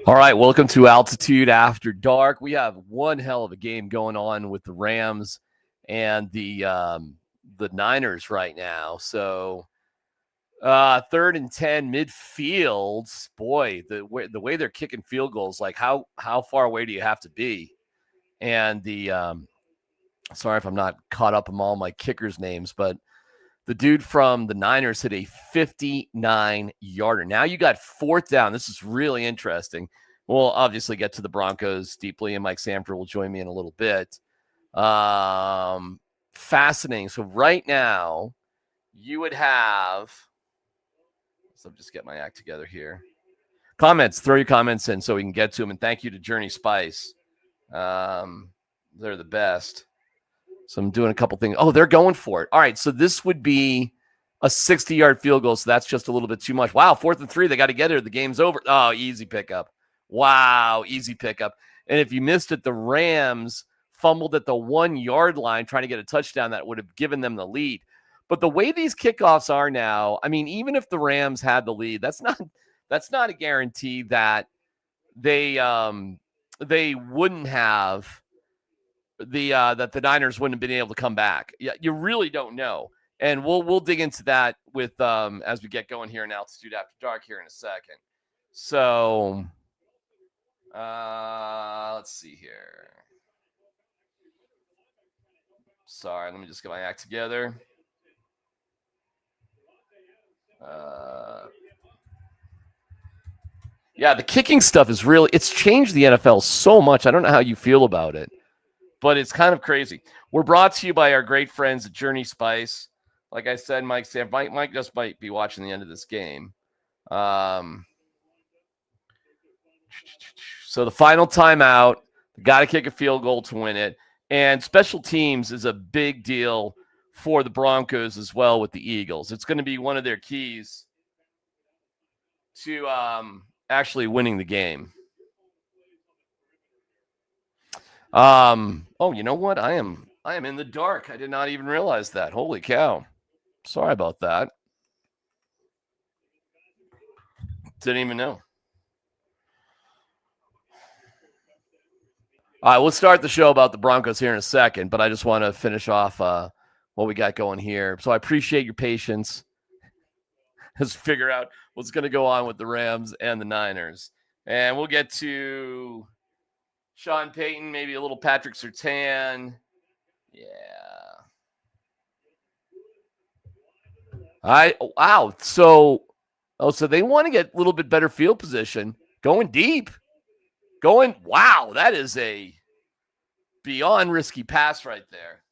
All right, welcome to Altitude After Dark. We have one hell of a game going on with the Rams and the Niners right now. So, 3rd and 10 midfield. Boy, the way they're kicking field goals, like how far away do you have to be? And the sorry if I'm not caught up on all my kickers' names, but the dude from the Niners hit a 59-yarder. Now you got 4th down. This is really interesting. We'll obviously get to the Broncos deeply, and Mike Sanford will join me in a little bit. Fascinating. So right now, you would have – so just get my act together here. Comments. Throw your comments in so we can get to them. And thank you to Journey Spice. They're the best. So I'm doing a couple things. Oh, they're going for it. All right, so this would be a 60-yard field goal, so that's just a little bit too much. Wow, 4th and 3. They got to get it or the game's over. Oh, easy pickup. Wow, easy pickup. And if you missed it, the Rams fumbled at the 1-yard line trying to get a touchdown that would have given them the lead. But the way these kickoffs are now, I mean, even if the Rams had the lead, that's not a guarantee that they wouldn't have that the Niners wouldn't have been able to come back. Yeah, you really don't know. And we'll dig into that with as we get going here in Altitude After Dark here in a second. So let's see here. Sorry, let me just get my act together. Yeah, the kicking stuff is really, it's changed the NFL so much. I don't know how you feel about it, but it's kind of crazy. We're brought to you by our great friends at Journey Spice. Like I said, Mike just might be watching the end of this game. So the final timeout, got to kick a field goal to win it. And special teams is a big deal for the Broncos as well with the Eagles. It's going to be one of their keys to actually winning the game. Oh, you know what? I am in the dark. I did not even realize that. Holy cow. Sorry about that. Didn't even know. All right, we'll start the show about the Broncos here in a second, but I just want to finish off what we got going here. So I appreciate your patience as we figure out what's going to go on with the Rams and the Niners. And we'll get to Sean Payton, maybe a little Patrick Surtain. Yeah. Wow. So they want to get a little bit better field position. Going deep. Wow, that is a beyond risky pass right there.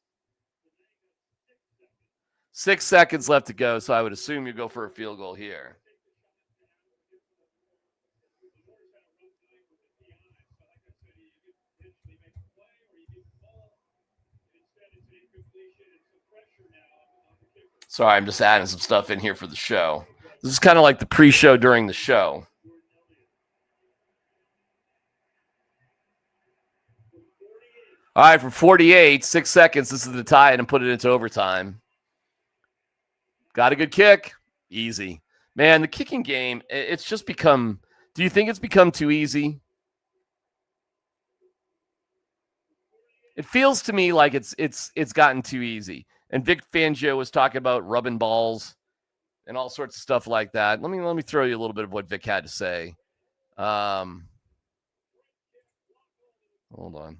6 seconds left to go, so I would assume you go for a field goal here. Sorry, I'm just adding some stuff in here for the show. This is kind of like the pre-show during the show. All right, from 48, 6 seconds, this is the tie and put it into overtime. Got a good kick. Easy. Man, the kicking game, it's just become, do you think it's become too easy? It feels to me like it's gotten too easy. And Vic Fangio was talking about rubbing balls and all sorts of stuff like that. Let me throw you a little bit of what Vic had to say. Hold on.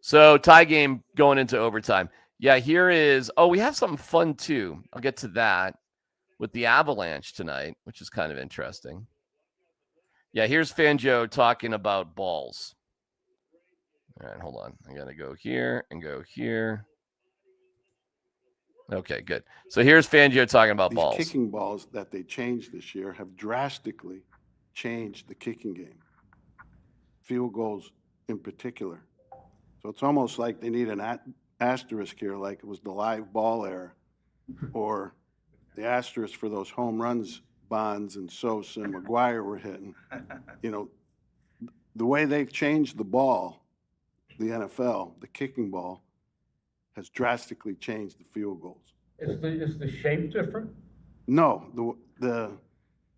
So tie game going into overtime. Yeah, here is, we have something fun too. I'll get to that with the Avalanche tonight, which is kind of interesting. Yeah, here's Fangio talking about balls. All right, hold on. I got to go here and go here. Okay, good. So here's Fangio talking about These balls. Kicking balls that they changed this year have drastically changed the kicking game. Field goals in particular. So it's almost like they need an asterisk here, like it was the live ball era, or the asterisk for those home runs Bonds and Sosa and McGuire were hitting. You know, the way they've changed the ball, the NFL, the kicking ball, has drastically changed the field goals. Is the shape different? No, the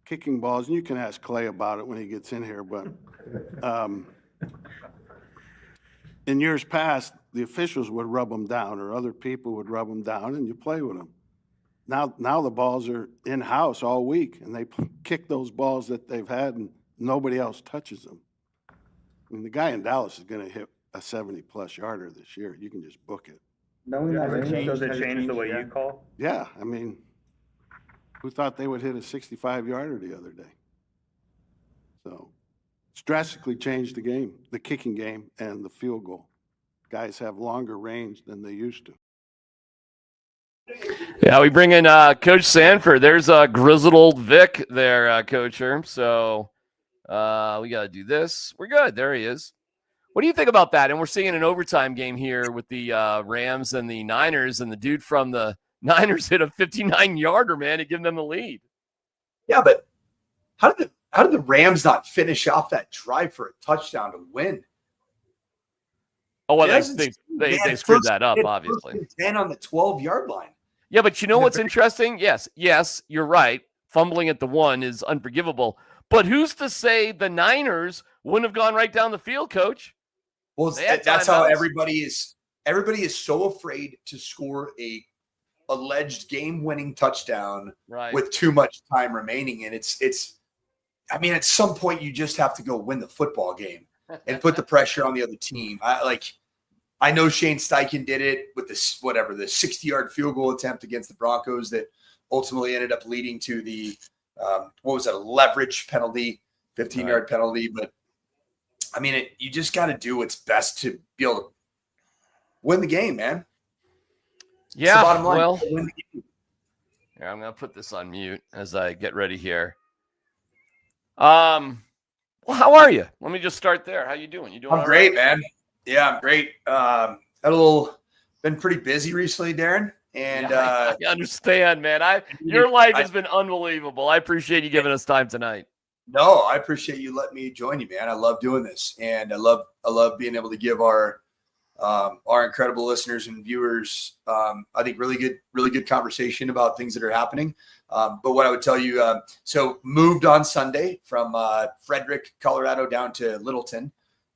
kicking balls, and you can ask Clay about it when he gets in here, but in years past, the officials would rub them down, or other people would rub them down, and you play with them. Now the balls are in-house all week, and they kick those balls that they've had, and nobody else touches them. I mean, the guy in Dallas is going to hit a 70-plus yarder this year. You can just book it. Knowing that range, Does it has change the way yeah. you call? Yeah, I mean, who thought they would hit a 65-yarder the other day? So it's drastically changed the game, the kicking game and the field goal. Guys have longer range than they used to. Yeah, we bring in Coach Sanford. There's a grizzled old Vic there, Coach Herm. So we got to do this. We're good. There he is. What do you think about that? And we're seeing an overtime game here with the Rams and the Niners, and the dude from the Niners hit a 59-yarder, man, to give them the lead. Yeah, but how did the Rams not finish off that drive for a touchdown to win? Oh, well, they screwed that up, obviously. 10 on the 12-yard line. Yeah, but you know what's interesting? Yes, you're right. Fumbling at the 1 is unforgivable. But who's to say the Niners wouldn't have gone right down the field, Coach? Well, that's how everybody is. Everybody is so afraid to score a alleged game-winning touchdown with too much time remaining, and it's. I mean, at some point, you just have to go win the football game and put the pressure on the other team. I know Shane Steichen did it with the 60-yard field goal attempt against the Broncos that ultimately ended up leading to the a leverage penalty, 15-yard penalty. But I mean, you just got to do what's best to be able to win the game, man. Yeah, bottom line. Well, win the game. Here, I'm going to put this on mute as I get ready here. Well, how are you? Let me just start there. How you doing? You doing? I'm great, man. Yeah, I'm great. Been pretty busy recently, Darren. And I understand, man. Your life has been unbelievable. I appreciate you giving us time tonight. No, I appreciate you letting me join you, man. I love doing this, and I love being able to give our incredible listeners and viewers, I think, really good conversation about things that are happening. But what I would tell you, so moved on Sunday from Frederick, Colorado, down to Littleton,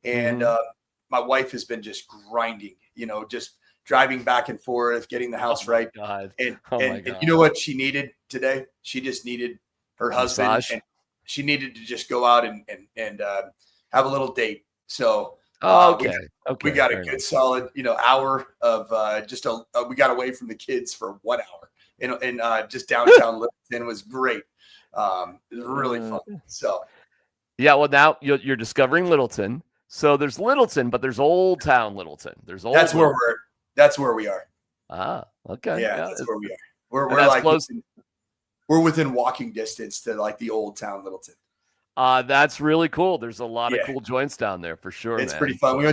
and my wife has been just grinding, just driving back and forth, getting the house right. God. And you know what she needed today? She just needed her husband, and she needed to just go out and have a little date. So we got a good solid, hour of we got away from the kids for 1 hour, and just downtown Littleton was great. It was really fun. So yeah, well, now you're discovering Littleton. So there's Littleton, but there's Old Town Littleton. That's where we are. Ah, okay. Yeah, that's where we are. We're like close. We're within walking distance to like the Old Town Littleton. That's really cool. There's a lot of cool joints down there for sure. It's pretty fun. We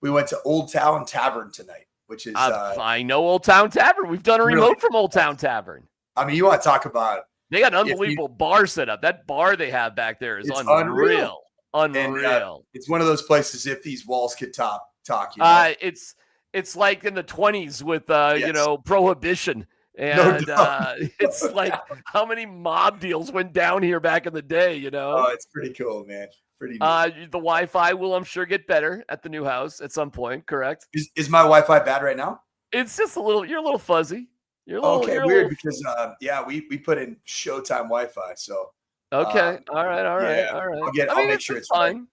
went to Old Town Tavern tonight, which is I know Old Town Tavern. We've done a remote from Old Town Tavern. I mean, you want to talk about? They got an unbelievable bar set up. That bar they have back there is unreal. Unreal. It's one of those places. If these walls could talk. It's like in the 20s with Prohibition. And it's like how many mob deals went down here back in the day, Oh, it's pretty cool, man. Pretty neat. The Wi-Fi will, I'm sure, get better at the new house at some point, correct? Is my Wi-Fi bad right now? It's just you're a little fuzzy. You're weird because we put in Showtime Wi-Fi, so okay. All right. I'll make sure it's fine.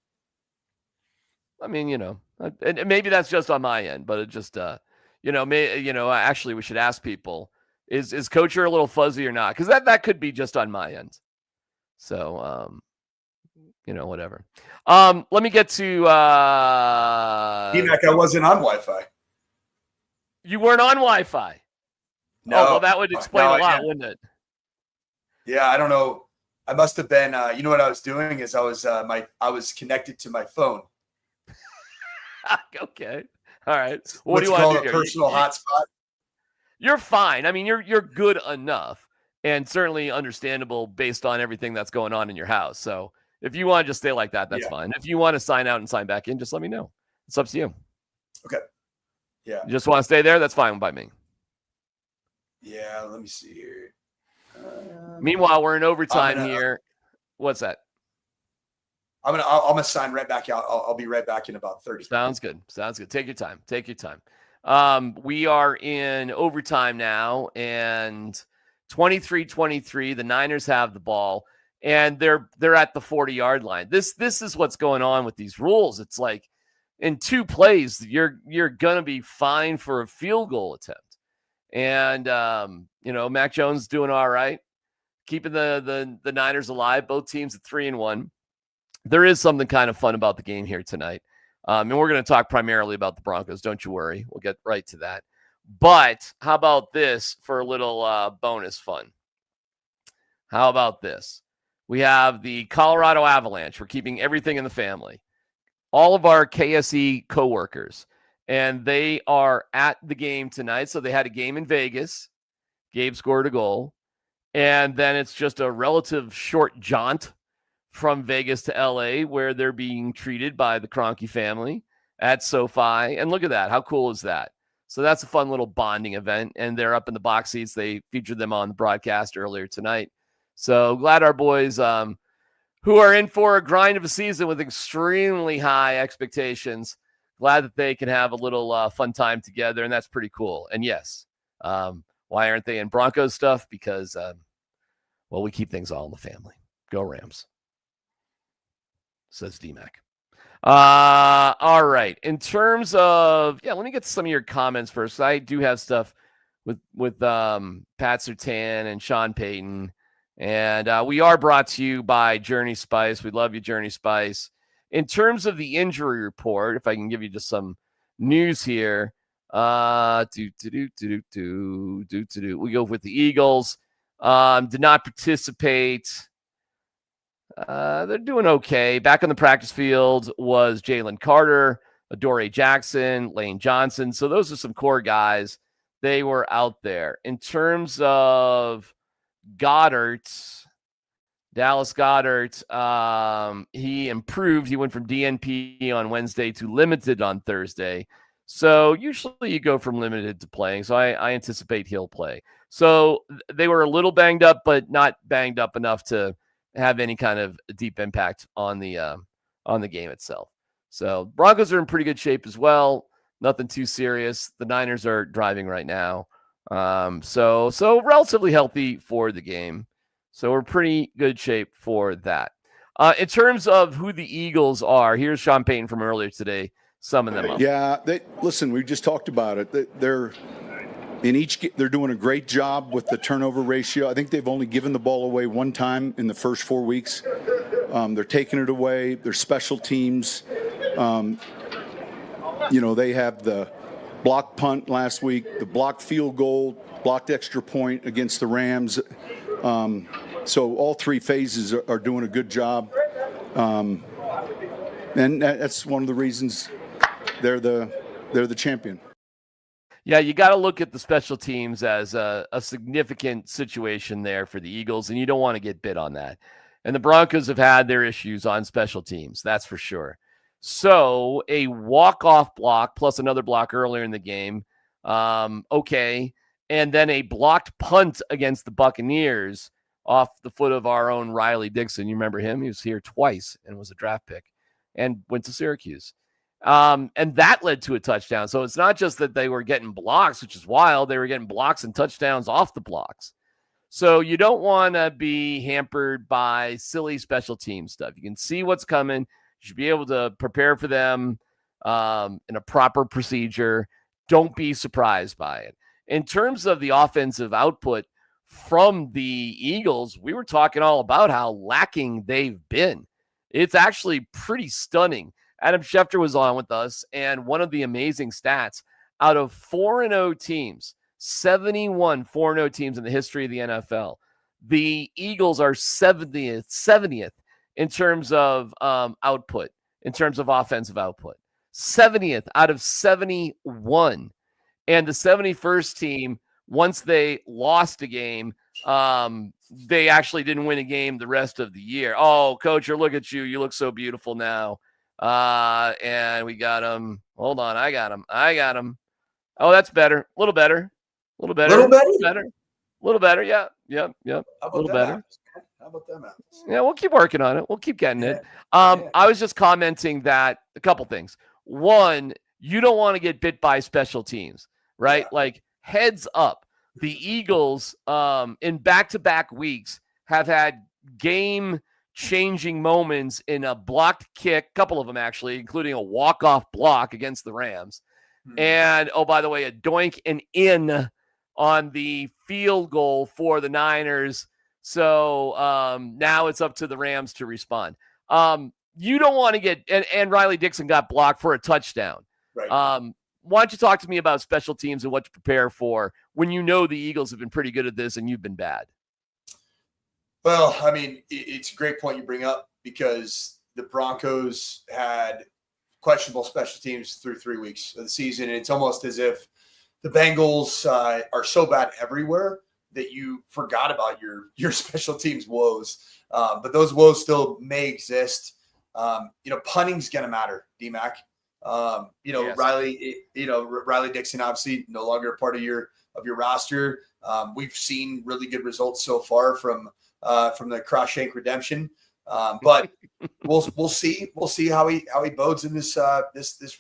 I mean, and maybe that's just on my end, but it just actually we should ask people. Is Coach a little fuzzy or not? Because that could be just on my end. So, whatever. Let me get to DMac. I wasn't on Wi-Fi. You weren't on Wi-Fi. No, well, that would explain a lot, wouldn't it? Yeah, I don't know. I must have been. What I was doing is I was connected to my phone. Okay. All right. What do you want to do? A personal hotspot. You're fine. I mean, you're good enough and certainly understandable based on everything that's going on in your house. So if you want to just stay like that, that's fine. If you want to sign out and sign back in, just let me know. It's up to you. Okay. Yeah. You just want to stay there? That's fine by me. Yeah. Let me see here. Meanwhile, we're in overtime here. What's that? I'm gonna sign right back out. I'll be right back in about 30. Sounds good. Take your time. We are in overtime now, and 23-23. The Niners have the ball, and they're at the 40-yard line. This is what's going on with these rules. It's like in 2 plays, you're gonna be fine for a field goal attempt. And Mac Jones doing all right, keeping the Niners alive. Both teams at 3-1. There is something kind of fun about the game here tonight. And we're going to talk primarily about the Broncos. Don't you worry. We'll get right to that. But how about this for a little bonus fun? How about this? We have the Colorado Avalanche. We're keeping everything in the family. All of our KSE coworkers. And they are at the game tonight. So they had a game in Vegas. Gabe scored a goal. And then it's just a relative short jaunt from Vegas to LA, where they're being treated by the Kroenke family at SoFi. And look at that. How cool is that? So that's a fun little bonding event. And they're up in the box seats. They featured them on the broadcast earlier tonight. So glad our boys who are in for a grind of a season with extremely high expectations, glad that they can have a little fun time together. And that's pretty cool. And yes, why aren't they in Broncos stuff? Because, we keep things all in the family. Go Rams. Says DMac. All right. In terms of, let me get to some of your comments first. I do have stuff with Pat Surtain and Sean Payton. And we are brought to you by Journey Spice. We love you, Journey Spice. In terms of the injury report, if I can give you just some news here. We go with the Eagles. Did not participate. They're doing okay. Back on the practice field was Jalen Carter, Adoree Jackson, Lane Johnson. So those are some core guys. They were out there. In terms of Dallas Goedert, he improved. He went from DNP on Wednesday to limited on Thursday. So usually you go from limited to playing. So I anticipate he'll play. So they were a little banged up, but not banged up enough to have any kind of deep impact on the game itself. So Broncos are in pretty good shape as well. Nothing too serious. The Niners are driving right now. So relatively healthy for the game. So we're pretty good shape for that. In terms of who the Eagles are, here's Sean Payton from earlier today, summing them up. Yeah, listen, we just talked about it. They're doing a great job with the turnover ratio. I think they've only given the ball away one time in the first 4 weeks. They're taking it away. Their special teams. They have the blocked punt last week, the blocked field goal, blocked extra point against the Rams. So all 3 phases are doing a good job. And that's one of the reasons they're the champion. Yeah, you got to look at the special teams as a significant situation there for the Eagles, and you don't want to get bit on that. And the Broncos have had their issues on special teams, that's for sure. So a walk-off block plus another block earlier in the game, okay, and then a blocked punt against the Buccaneers off the foot of our own Riley Dixon. You remember him? He was here twice and was a draft pick and went to Syracuse. And that led to a touchdown. So it's not just that they were getting blocks, which is wild. They were getting blocks and touchdowns off the blocks. So you don't want to be hampered by silly special team stuff. You can see what's coming. You should be able to prepare for them in a proper procedure. Don't be surprised by it. In terms of the offensive output from the Eagles, we were talking all about how lacking they've been. It's actually pretty stunning. Adam Schefter was on with us, and one of the amazing stats, out of 4-0 teams, 71 4-0 teams in the history of the NFL, the Eagles are 70th in terms of output, in terms of offensive output. 70th out of 71. And the 71st team, once they lost a game, they actually didn't win a game the rest of the year. Oh, coach, look at you. You look so beautiful now. And we got him. Hold on. I got him. Oh, that's better. A little better. Yeah. Yep. How A about little them better. apples, man? How about them apples? Yeah, we'll keep working on it. We'll keep getting it. Yeah. I was just commenting that a couple things. One, you don't want to get bit by special teams, right? Yeah. Like heads up, the Eagles in back-to-back weeks have had game-changing moments in a blocked kick, a couple of them actually, including a walk-off block against the Rams. And, oh, by the way, a doink and in on the field goal for the Niners. So now it's up to the Rams to respond. You don't want to get and Riley Dixon got blocked for a touchdown. Right. Why don't you talk to me about special teams and what to prepare for when you know the Eagles have been pretty good at this and you've been bad? Well, I mean, it's a great point you bring up because the Broncos had questionable special teams through 3 weeks of the season. And it's almost as if the Bengals are so bad everywhere that you forgot about your special teams woes. But those woes still may exist. Punting's going to matter, DMac. Yes. Riley Dixon, obviously no longer a part of your roster. We've seen really good results so far from the Crossshank redemption. But we'll see how he bodes in this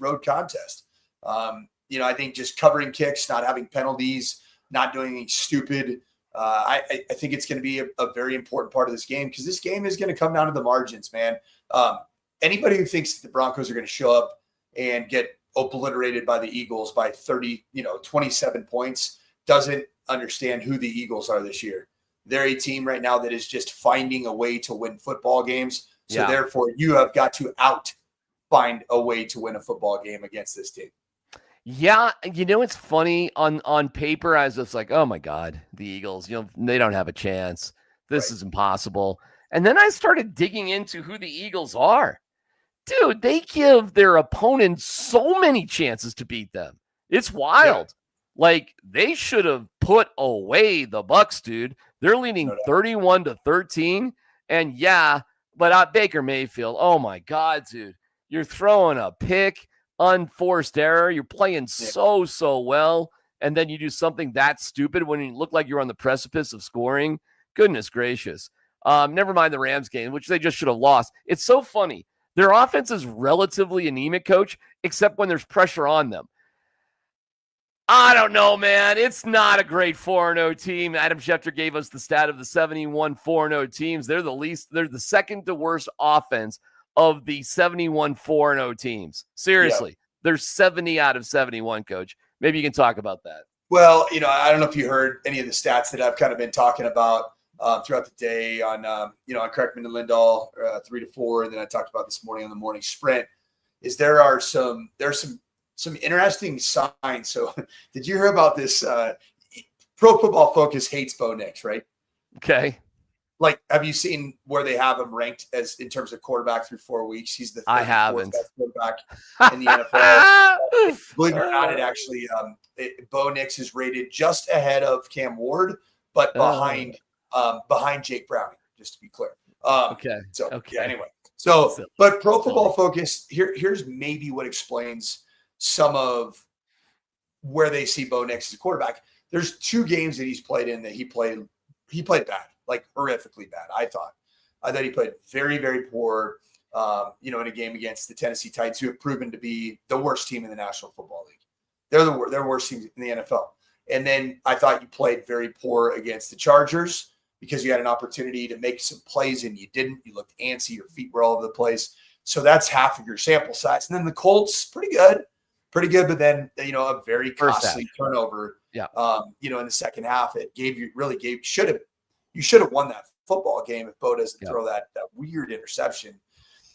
road contest. I think just covering kicks, not having penalties, not doing anything stupid. I think it's going to be a very important part of this game because this game is going to come down to the margins, man. Anybody who thinks the Broncos are going to show up and get obliterated by the Eagles by 27 points doesn't understand who the Eagles are this year. They're a team right now that is just finding a way to win football games. So therefore you have got to find a way to win a football game against this team. Yeah. It's funny on paper. I was just like, oh my God, the Eagles, they don't have a chance. This is impossible. And then I started digging into who the Eagles are. Dude, they give their opponents so many chances to beat them. It's wild. Yeah. Like they should have put away the Bucs, dude. They're leading 31-13. And but Baker Mayfield, oh my God, dude. You're throwing a pick, unforced error. You're playing so well. And then you do something that stupid when you look like you're on the precipice of scoring. Goodness gracious. Never mind the Rams game, which they just should have lost. It's so funny. Their offense is relatively anemic, coach, except when there's pressure on them. I don't know, man. It's not a great 4-0 team. Adam Schefter gave us the stat of the 71 4-0 teams. They're the second to worst offense of the 71 4-0 teams. Seriously, they're 70 out of 71, coach. Maybe you can talk about that. Well, I don't know if you heard any of the stats that I've kind of been talking about throughout the day on on Kreckman and Lindahl 3-4, and then I talked about this morning on the morning sprint. There's some interesting signs. So, did you hear about this? Pro Football Focus hates Bo Nix, right? Okay. Like, have you seen where they have him ranked as in terms of quarterback through 4 weeks? He's the best quarterback in the NFL. Believe it or not, it actually Bo Nix is rated just ahead of Cam Ward, but behind Jake Browning, just to be clear. Anyway. But Pro Football Focus, here's maybe what explains some of where they see Bo Nix as a quarterback. There's 2 games that he's played in that he played bad, like horrifically bad. I thought he played very, very poor, in a game against the Tennessee Titans, who have proven to be the worst team in the National Football League. They're the worst team in the NFL. And then I thought you played very poor against the Chargers because you had an opportunity to make some plays and you didn't. You looked antsy. Your feet were all over the place. So that's half of your sample size. And then the Colts, pretty good. But then, a very costly turnover, in the second half. It you should have won that football game if Bo doesn't throw that weird interception.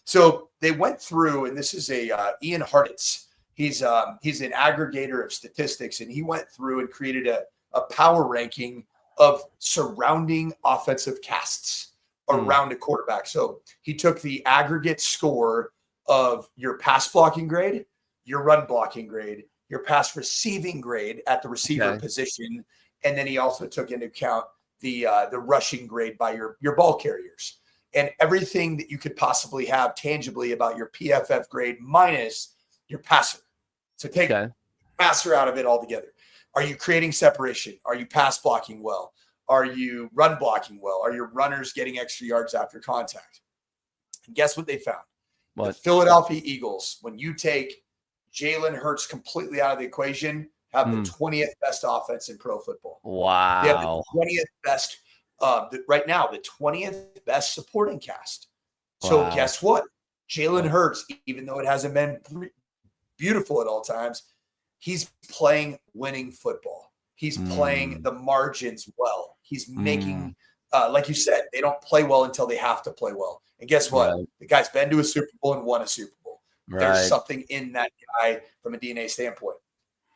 So they went through, and this is Ian Hartitz. He's an aggregator of statistics, and he went through and created a power ranking of surrounding offensive casts around a quarterback. So he took the aggregate score of your pass blocking grade, your run blocking grade, your pass receiving grade at the receiver position, and then he also took into account the rushing grade by your ball carriers and everything that you could possibly have tangibly about your PFF grade minus your passer. So take passer out of it altogether. Are you creating separation? Are you pass blocking well? Are you run blocking well? Are your runners getting extra yards after contact? And guess what they found? What? The Philadelphia Eagles, when you take Jalen Hurts completely out of the equation, have the 20th best offense in pro football. Wow. They have the 20th best, right now, the 20th best supporting cast. So guess what? Jalen Hurts, even though it hasn't been beautiful at all times, he's playing winning football. He's playing the margins well. He's making, like you said, they don't play well until they have to play well. And guess what? Right. The guy's been to a Super Bowl and won a Super Bowl. Right. There's something in that guy from a DNA standpoint.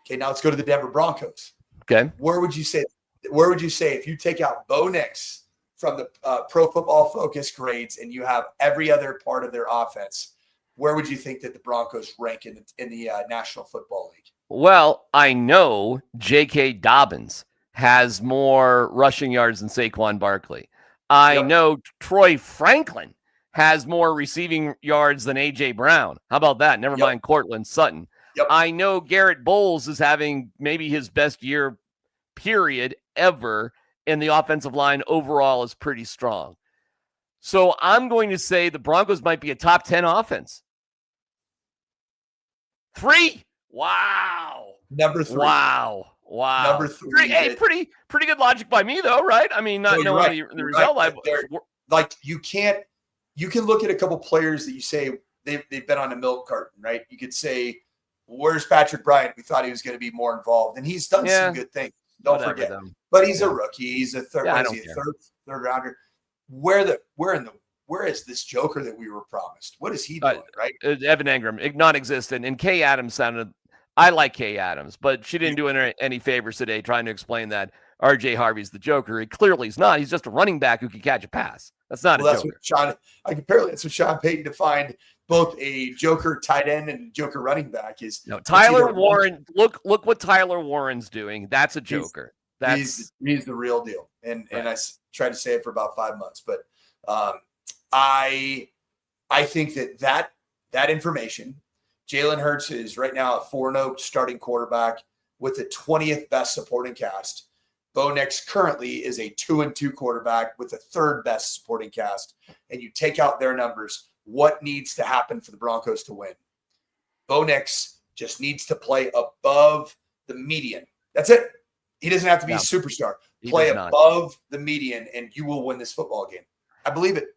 Okay, now let's go to the Denver Broncos. Okay. Where would you say if you take out Bo Nix from the Pro Football Focus grades and you have every other part of their offense, where would you think that the Broncos rank in the National Football League? Well, I know J.K. Dobbins has more rushing yards than Saquon Barkley. I know Troy Franklin has more receiving yards than A.J. Brown. How about that? Never mind Cortland Sutton. I know Garrett Bowles is having maybe his best year period ever, and the offensive line overall is pretty strong. So I'm going to say the Broncos might be a top 10 offense. 3. Wow. Number 3. Wow. Number 3. Hey, pretty good logic by me, though, right? I mean, not knowing the result. Like you can look at a couple players that you say they've been on a milk carton, right? You could say, where's Patrick Bryant? We thought he was going to be more involved, and he's done some good things. Don't forget. But he's a rookie. He's a third rounder. Where is this Joker that we were promised? What is he doing, right? Evan Engram, non-existent. And Kay Adams sounded, I like Kay Adams, but she didn't do any favors today trying to explain that RJ Harvey's the Joker. He clearly is not. He's just a running back who can catch a pass. That's not a Joker. That's what Sean Payton defined both a Joker tight end and a Joker running back is. No, Tyler Warren. Look what Tyler Warren's doing. That's a Joker. He's the real deal. And I tried to say it for about 5 months, but I think that information, Jalen Hurts is right now a 4-0 starting quarterback with the 20th best supporting cast. Bo Nix currently is a 2-2 quarterback with the 3rd best supporting cast. And you take out their numbers, what needs to happen for the Broncos to win? Bo Nix just needs to play above the median. That's it. He doesn't have to be a superstar. Play above the median, and you will win this football game. I believe it.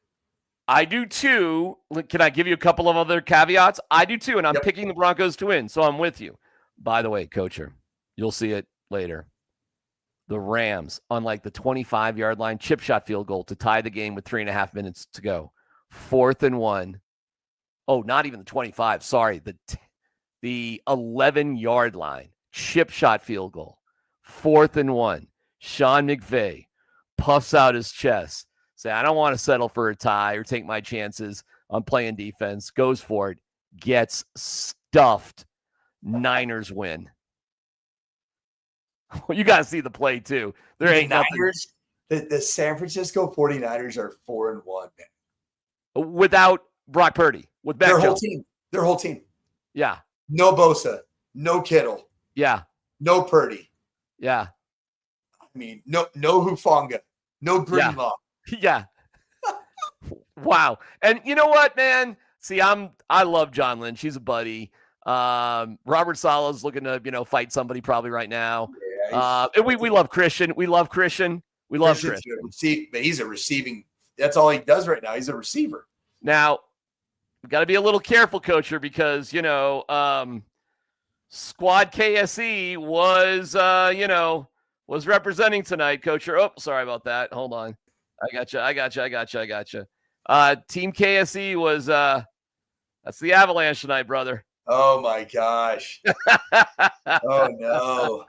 I do too. Can I give you a couple of other caveats? I do too, and I'm picking the Broncos to win, so I'm with you. By the way, Coacher, you'll see it later. The Rams, on like the 25-yard line, chip shot field goal to tie the game with 3.5 minutes to go. 4th and 1. Oh, not even the 25. Sorry, the 11-yard line, chip shot field goal. 4th and 1. Sean McVay puffs out his chest. Say, I don't want to settle for a tie or take my chances on playing defense. Goes for it. Gets stuffed. Niners win. You got to see the play, too. There ain't nothing. The San Francisco 49ers are 4-1, man. Without Brock Purdy. With their whole team. Yeah. No Bosa. No Kittle. Yeah. No Purdy. Yeah. I mean, no Hufanga. No Greenlaw. Yeah. Wow. And you know what, man? See, I love John Lynch. He's a buddy. Robert Sala's looking to, fight somebody probably right now. Yeah, and we love Christian. We love Christian. We love Christian. But he's a receiving. That's all he does right now. He's a receiver. Now, we've got to be a little careful, Coacher, because, Squad KSE was representing tonight, Coacher. Oh, sorry about that. Hold on. I got you. Team KSE was that's the Avalanche tonight, brother. Oh my gosh. Oh no.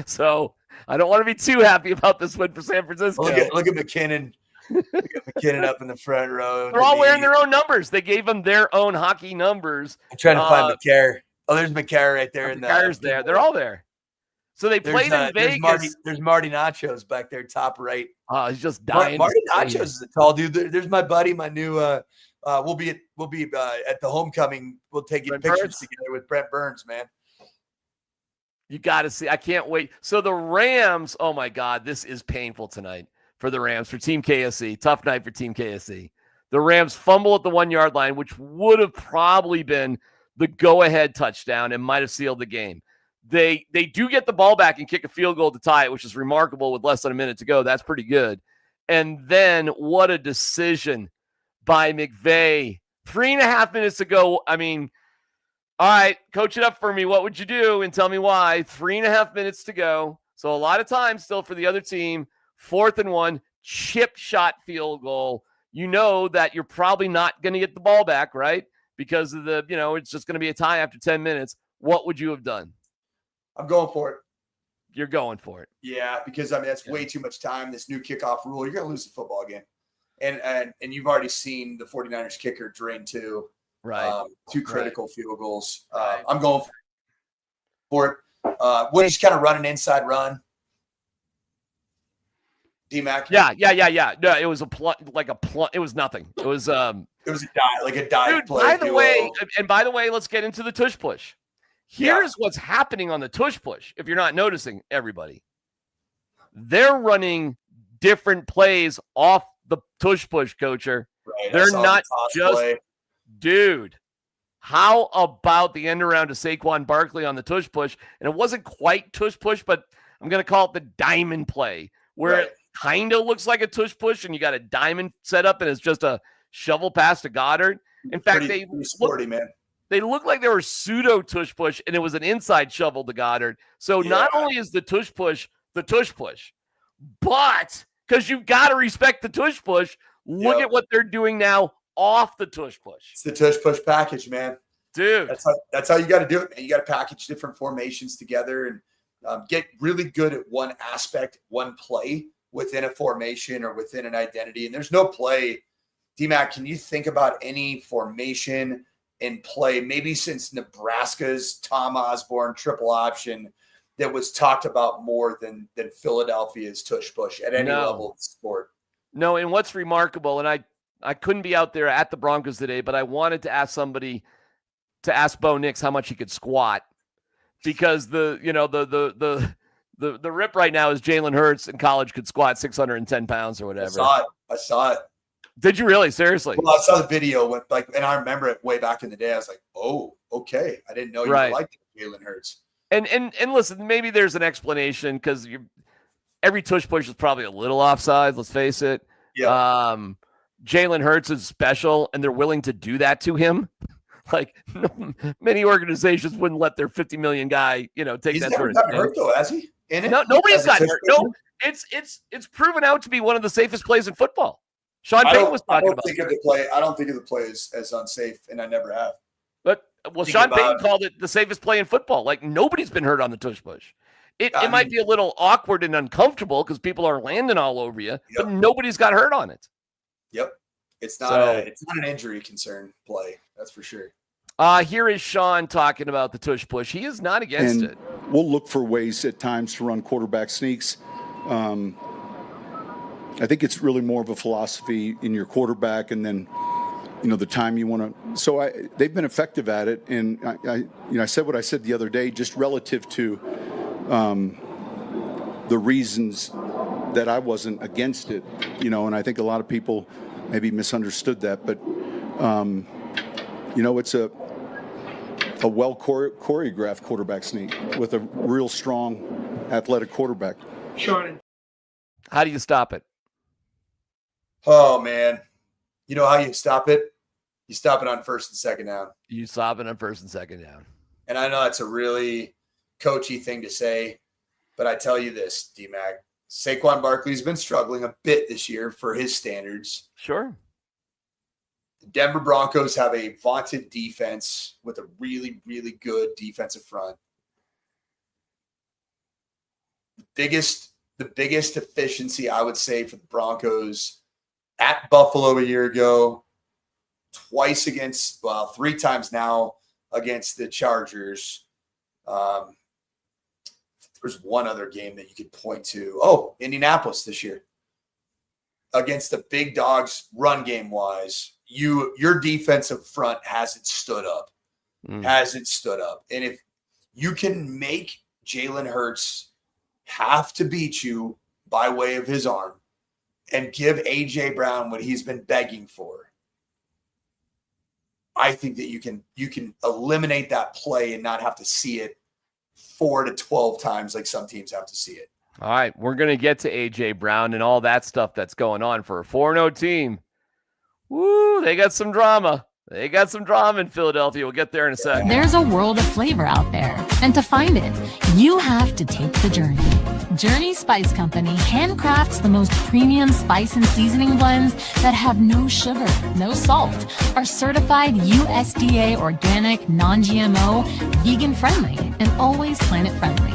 So I don't want to be too happy about this win for San Francisco. Look at McKinnon. Look at McKinnon up in the front row. They're all wearing their own numbers. They gave them their own hockey numbers. I'm trying to find McCarr. Oh, there's McCarr right there. McCarr's there. They're all there. So they played in Vegas. There's Marty Nachos back there, top right. Oh, he's just dying. Marty Nachos is a tall dude. There's my buddy, my new. We'll be at the homecoming. We'll take pictures together with Brent Burns, man. You got to see. I can't wait. So the Rams, oh my God, this is painful tonight for the Rams, for Team KSC. Tough night for Team KSC. The Rams fumble at the 1 yard line, which would have probably been the go-ahead touchdown and might have sealed the game. They do get the ball back and kick a field goal to tie it, which is remarkable with less than a minute to go. That's pretty good. And then what a decision by McVay. 3.5 minutes to go. I mean, all right, coach it up for me. What would you do? And tell me why. 3.5 minutes to go. So a lot of time still for the other team. 4th and 1, chip shot field goal. You know that you're probably not going to get the ball back, right? Because of the, it's just going to be a tie after 10 minutes. What would you have done? I'm going for it. You're going for it. Yeah, because that's way too much time. This new kickoff rule, you're going to lose the football game. And you've already seen the 49ers kicker drain two critical field goals. I'm going for it. We're just kind of run an inside run. DMac. Yeah. No, it was it was nothing. It was a dive play. By the way, let's get into the tush push. Here's what's happening on the tush push. If you're not noticing, everybody, they're running different plays off the tush push, coacher. Right, they're not just play. Dude. How about the end around to Saquon Barkley on the tush push? And it wasn't quite tush push, but I'm going to call it the diamond play, where it kind of looks like a tush push and you got a diamond set up and it's just a shovel pass to Goddard. In fact, pretty sporty, man. They looked like they were pseudo tush push and it was an inside shovel to Goddard. So not only is the tush push, but because you've got to respect the tush push, look at what they're doing now off the tush push. It's the tush push package, man. Dude. That's how you got to do it, man. You got to package different formations together and get really good at one aspect, one play within a formation or within an identity. And there's no play. DMac, can you think about any formation and play, maybe since Nebraska's Tom Osborne triple option, that was talked about more than Philadelphia's tush push at any level of the sport? No, and what's remarkable, and I couldn't be out there at the Broncos today, but I wanted to ask somebody to ask Bo Nix how much he could squat, because the rip right now is Jalen Hurts in college could squat 610 pounds or whatever. I saw it. Did you really? Seriously? Well, I saw the video and I remember it way back in the day. I was like, oh, okay. I didn't know you liked Jalen Hurts. And listen, maybe there's an explanation, because every tush push is probably a little offside. Let's face it. Yeah. Jalen Hurts is special, and they're willing to do that to him. Like, many organizations wouldn't let their 50 million guy, take that sort of thing. Hurt though, has he? No, nobody's gotten hurt. No, it's proven out to be one of the safest plays in football. Sean Payton was talking about it. I don't think of the play as unsafe, and I never have. But Sean Payton called it the safest play in football. Like, nobody's been hurt on the tush push. It might be a little awkward and uncomfortable because people are landing all over you, but nobody's got hurt on it. Yep. It's not an injury concern play. That's for sure. Here is Sean talking about the tush push. He is not against it. We'll look for ways at times to run quarterback sneaks. I think it's really more of a philosophy in your quarterback, and then, the time you want to. So they've been effective at it, and I said what I said the other day, just relative to the reasons that I wasn't against it, and I think a lot of people maybe misunderstood that, but it's a well choreographed quarterback sneak with a real strong athletic quarterback. Sean, how do you stop it? Oh man, you know how you stop it? You stop it on first and second down. You stop it on first and second down. And I know that's a really coachy thing to say, but I tell you this, DMac, Saquon Barkley's been struggling a bit this year for his standards. Sure. The Denver Broncos have a vaunted defense with a really, really good defensive front. The biggest efficiency, I would say, for the Broncos at Buffalo a year ago, three times now against the Chargers. There's one other game that you could point to. Oh, Indianapolis this year. Against the big dogs, run game wise, your defensive front hasn't stood up. And if you can make Jalen Hurts have to beat you by way of his arm and give A.J. Brown what he's been begging for, I think that you can eliminate that play and not have to see it 4 to 12 times like some teams have to see it. All right, we're going to get to A.J. Brown and all that stuff that's going on for a 4-0 team. Woo, they got some drama. They got some drama in Philadelphia. We'll get there in a second. There's a world of flavor out there, and to find it, you have to take the journey. Journey Spice Company handcrafts the most premium spice and seasoning blends that have no sugar, no salt, are certified USDA organic, non-GMO, vegan-friendly, and always planet-friendly.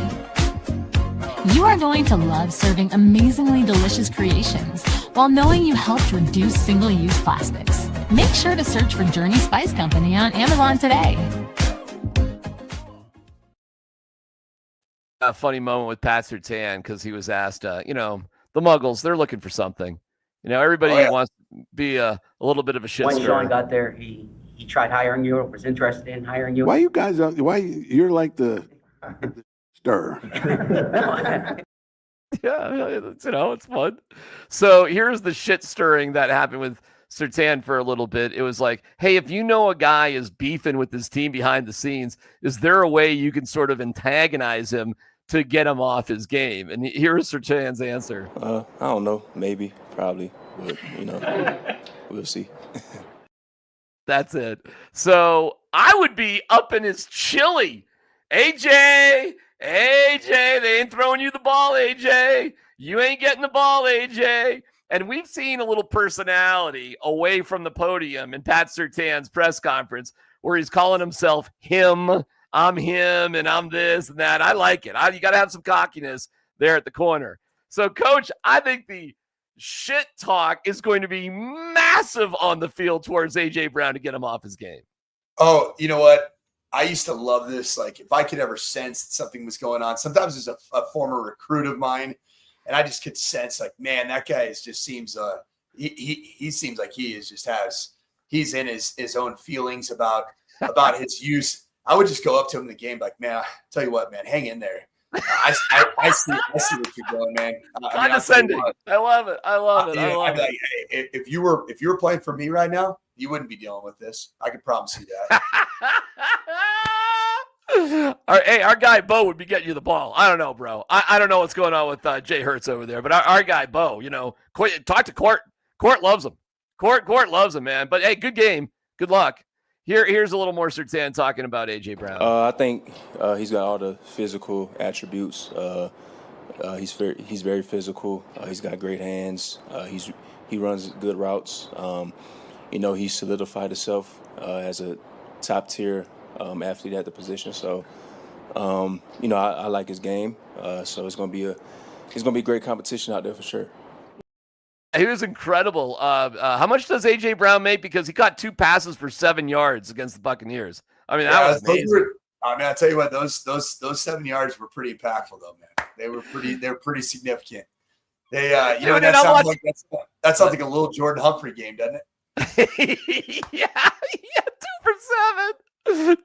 You are going to love serving amazingly delicious creations while knowing you helped reduce single-use plastics. Make sure to search for Journey Spice Company on Amazon today. A funny moment with Pat Surtain because he was asked, the Muggles, they're looking for something. Everybody wants to be a little bit of a shit When stirrer. Sean got there, he tried hiring you or was interested in hiring you. Why you're like the stirrer? Yeah, it's fun. So here's the shit stirring that happened with Surtain for a little bit. It was like, hey, if you know a guy is beefing with his team behind the scenes, is there a way you can sort of antagonize him to get him off his game? And here's Surtain's answer. I don't know. Maybe, probably. But, we'll see. That's it. So I would be up in his chili. AJ, they ain't throwing you the ball, AJ. You ain't getting the ball, AJ. And we've seen a little personality away from the podium in Pat Surtain's press conference where he's calling himself him. I'm him and I'm this and that. I like it. You got to have some cockiness there at the corner. So, Coach, I think the shit talk is going to be massive on the field towards A.J. Brown to get him off his game. Oh, you know what? I used to love this. Like, if I could ever sense that something was going on, sometimes as a former recruit of mine, and I just could sense, like, man, that guy just seems he seems like he's in his own feelings about his use. I would just go up to him in the game, like, man, I tell you what, man, hang in there. I see what you're doing, man. Condescending. I love it. I'd be like, hey, if you were playing for me right now, you wouldn't be dealing with this. I can promise you that. Our guy Bo would be getting you the ball. I don't know, bro. I don't know what's going on with Jay Hurts over there, but our guy Bo, talk to Court. Court loves him. Court loves him, man. But hey, good game. Good luck. Here's a little more Surtain talking about A.J. Brown. I think he's got all the physical attributes. He's very physical. He's got great hands. He runs good routes. He's solidified himself as a top tier athlete at the position. So, I like his game. So it's gonna be great competition out there for sure. He was incredible. How much does A.J. Brown make? Because he caught 2 passes for 7 yards against the Buccaneers. I mean, that was amazing. I'll tell you what, those 7 yards were pretty impactful, though, man. They were pretty significant. They, that sounds like a little Jordan Humphrey game, doesn't it? yeah,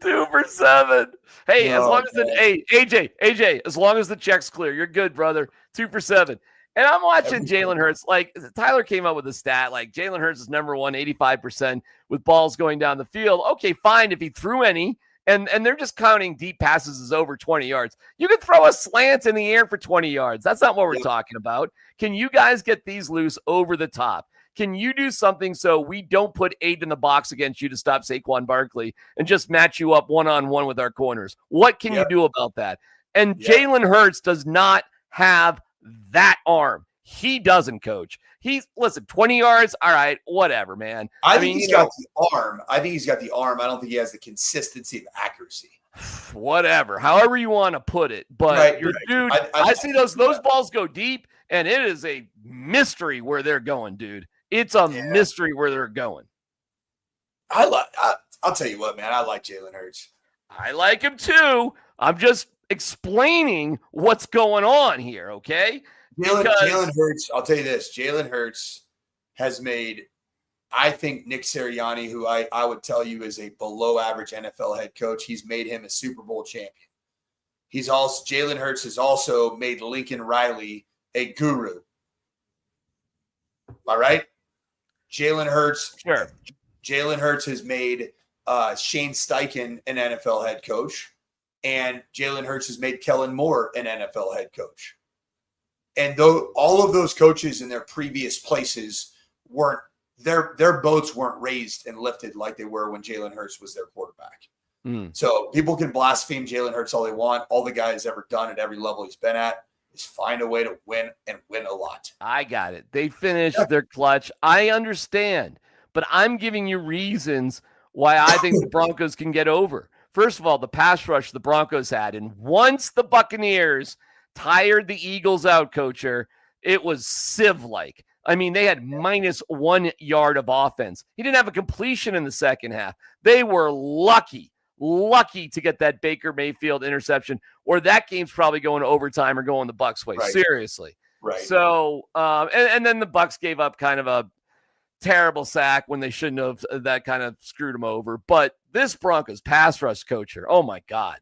2 for 7. Hey, as long as AJ, as long as the check's clear, you're good, brother. 2 for 7. And I'm watching Jalen Hurts. Like, Tyler came up with a stat. Like, Jalen Hurts is number 1, 85% with balls going down the field. Okay, fine if he threw any. And they're just counting deep passes as over 20 yards. You could throw a slant in the air for 20 yards. That's not what we're talking about. Can you guys get these loose over the top? Can you do something so we don't put 8 in the box against you to stop Saquon Barkley and just match you up one-on-one with our corners? What can you do about that? And Jalen Hurts does not have that arm. He doesn't, Coach. 20 yards. All right, whatever, man. I think he's got the arm. I don't think he has the consistency of accuracy. Whatever. However you want to put it. But dude, I see those balls go deep, and it is a mystery where they're going, dude. It's a mystery where they're going. I'll tell you what, man. I like Jalen Hurts. I like him too. I'm just explaining what's going on here, okay? Jalen Hurts, I'll tell you this. Jalen Hurts has made, I think, Nick Sirianni, who I would tell you is a below-average NFL head coach, he's made him a Super Bowl champion. Jalen Hurts has also made Lincoln Riley a guru. All right. Jalen Hurts has made Shane Steichen an NFL head coach, and Jalen Hurts has made Kellen Moore an NFL head coach. And though all of those coaches in their previous places weren't, their boats weren't raised and lifted like they were when Jalen Hurts was their quarterback. So people can blaspheme Jalen Hurts all they want. All the guy has ever done at every level he's been at is find a way to win and win a lot. I got it. They finished their clutch. I understand, but I'm giving you reasons why I think the Broncos can get over. First of all, the pass rush the Broncos had, and once the Buccaneers tired the Eagles out, Coacher, it was sieve-like. I mean, they had -1 yard of offense. He didn't have a completion in the second half. They were lucky to get that Baker Mayfield interception, or that game's probably going to overtime or going the Bucs' way. Right. Seriously. Right. So, and then the Bucs gave up kind of a terrible sack when they shouldn't have. That kind of screwed them over. But this Broncos pass rush, Coacher, oh my God.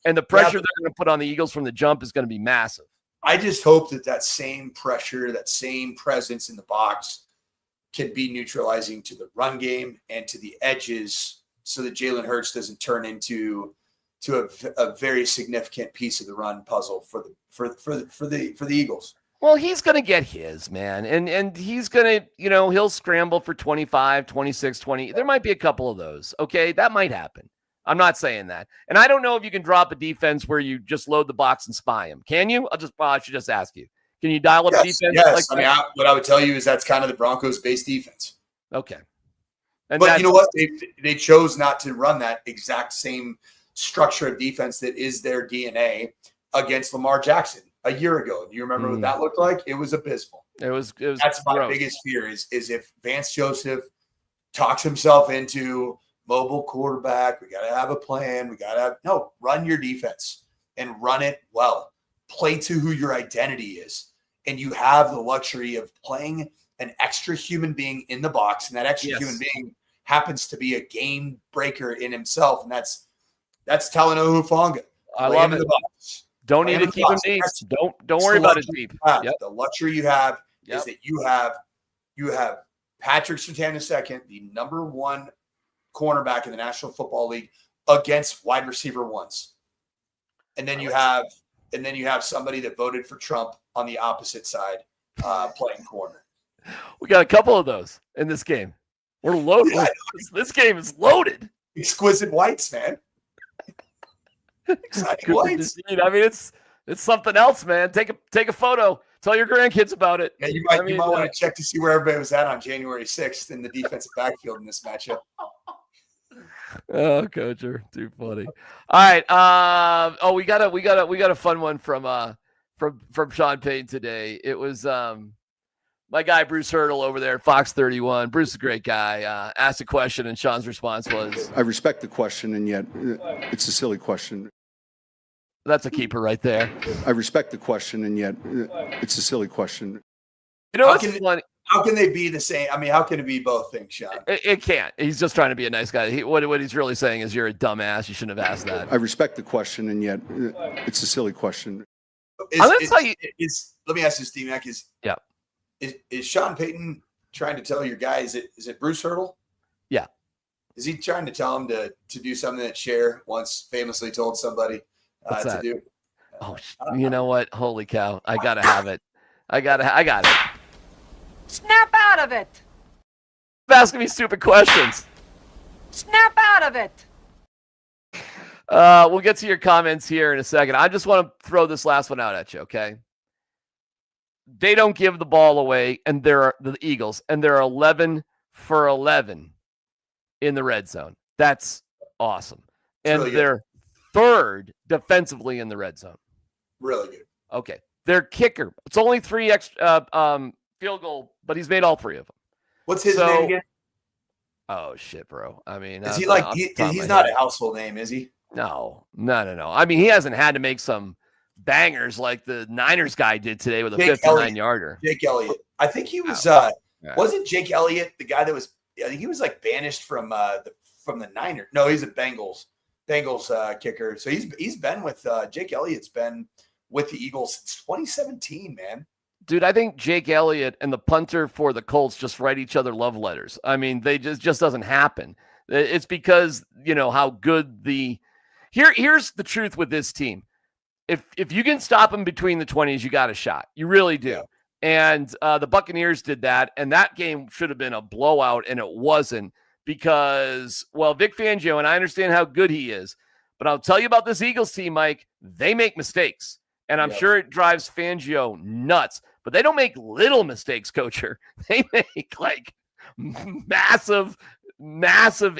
And the pressure they're going to put on the Eagles from the jump is going to be massive. I just hope that same pressure, that same presence in the box can be neutralizing to the run game and to the edges, so that Jalen Hurts doesn't turn into a very significant piece of the run puzzle for the Eagles. Well, he's going to get his, man. And he's going to, he'll scramble for 25, 26, 20. There might be a couple of those. Okay. That might happen. I'm not saying that. And I don't know if you can drop a defense where you just load the box and spy him. Can you? I should just ask you. Can you dial up defense? Yes. What I would tell you is that's kind of the Broncos base defense. Okay. But you know what? They chose not to run that exact same structure of defense that is their DNA against Lamar Jackson a year ago. Do you remember what that looked like? It was abysmal. It was. That's my biggest fear is if Vance Joseph talks himself into mobile quarterback, we got to have a plan. We got to run your defense and run it well. Play to who your identity is. And you have the luxury of playing an extra human being in the box. And that extra human being happens to be a game breaker in himself. And that's Talanoa Hufanga. I love it. Don't need to keep him deep. Don't worry about it deep. The luxury you have is that you have Patrick Surtain II, the number one cornerback in the National Football League, against wide receiver ones. And then you have somebody that voted for Trump on the opposite side playing corner. We got a couple of those in this game. We're loaded. Yeah, this game is loaded. Exquisite whites, man. Exciting whites. I mean, it's something else, man. Take a photo. Tell your grandkids about it. Yeah, you might want to check to see where everybody was at on January 6th in the defensive backfield in this matchup. Oh, Coacher, too funny. All right. We got a fun one from Sean Payton today. It was my guy Bruce Hurdle over there at Fox 31. Bruce is a great guy. Asked a question, and Sean's response was, I respect the question, and yet it's a silly question. That's a keeper right there. I respect the question, and yet it's a silly question. What's funny? How can they be the same? I mean, how can it be both things, Sean? It can't. He's just trying to be a nice guy. What he's really saying is you're a dumbass. You shouldn't have asked that. I respect the question, and yet it's a silly question. Let me ask this, DMac. Is Sean Payton trying to tell your guy, is it Bruce Hurdle? Yeah. Is he trying to tell him to do something that Cher once famously told somebody to do? Oh, you know what? Holy cow. I got to have it. I got it. Snap out of it. Stop asking me stupid questions. Snap out of it. We'll get to your comments here in a second. I just want to throw this last one out at you, okay? They don't give the ball away, and they're the Eagles, and they're 11 for 11 in the red zone. That's awesome. And really they're third defensively in the red zone. Really good. Okay. Their kicker, it's only 3 extra field goal, but he's made all 3 of them. What's his name again? Oh shit, bro. I mean, is he he's not a household name, is he? No. I mean, he hasn't had to make some bangers like the Niners guy did today with a 59-yarder. Jake Elliott. I think he was wasn't Jake Elliott the guy that was, I think he was like banished from the Niners. No, he's a Bengals Bengals kicker. So he's been with Jake Elliott's been with the Eagles since 2017, man. Dude, I think Jake Elliott and the punter for the Colts just write each other love letters. I mean, they just doesn't happen. It's because, how good here's the truth with this team. If you can stop them between the 20s, you got a shot. You really do. Yeah. And the Buccaneers did that, and that game should have been a blowout, and it wasn't because, Vic Fangio, and I understand how good he is, but I'll tell you about this Eagles team, Mike, they make mistakes, and I'm sure it drives Fangio nuts. But they don't make little mistakes, Coacher. They make massive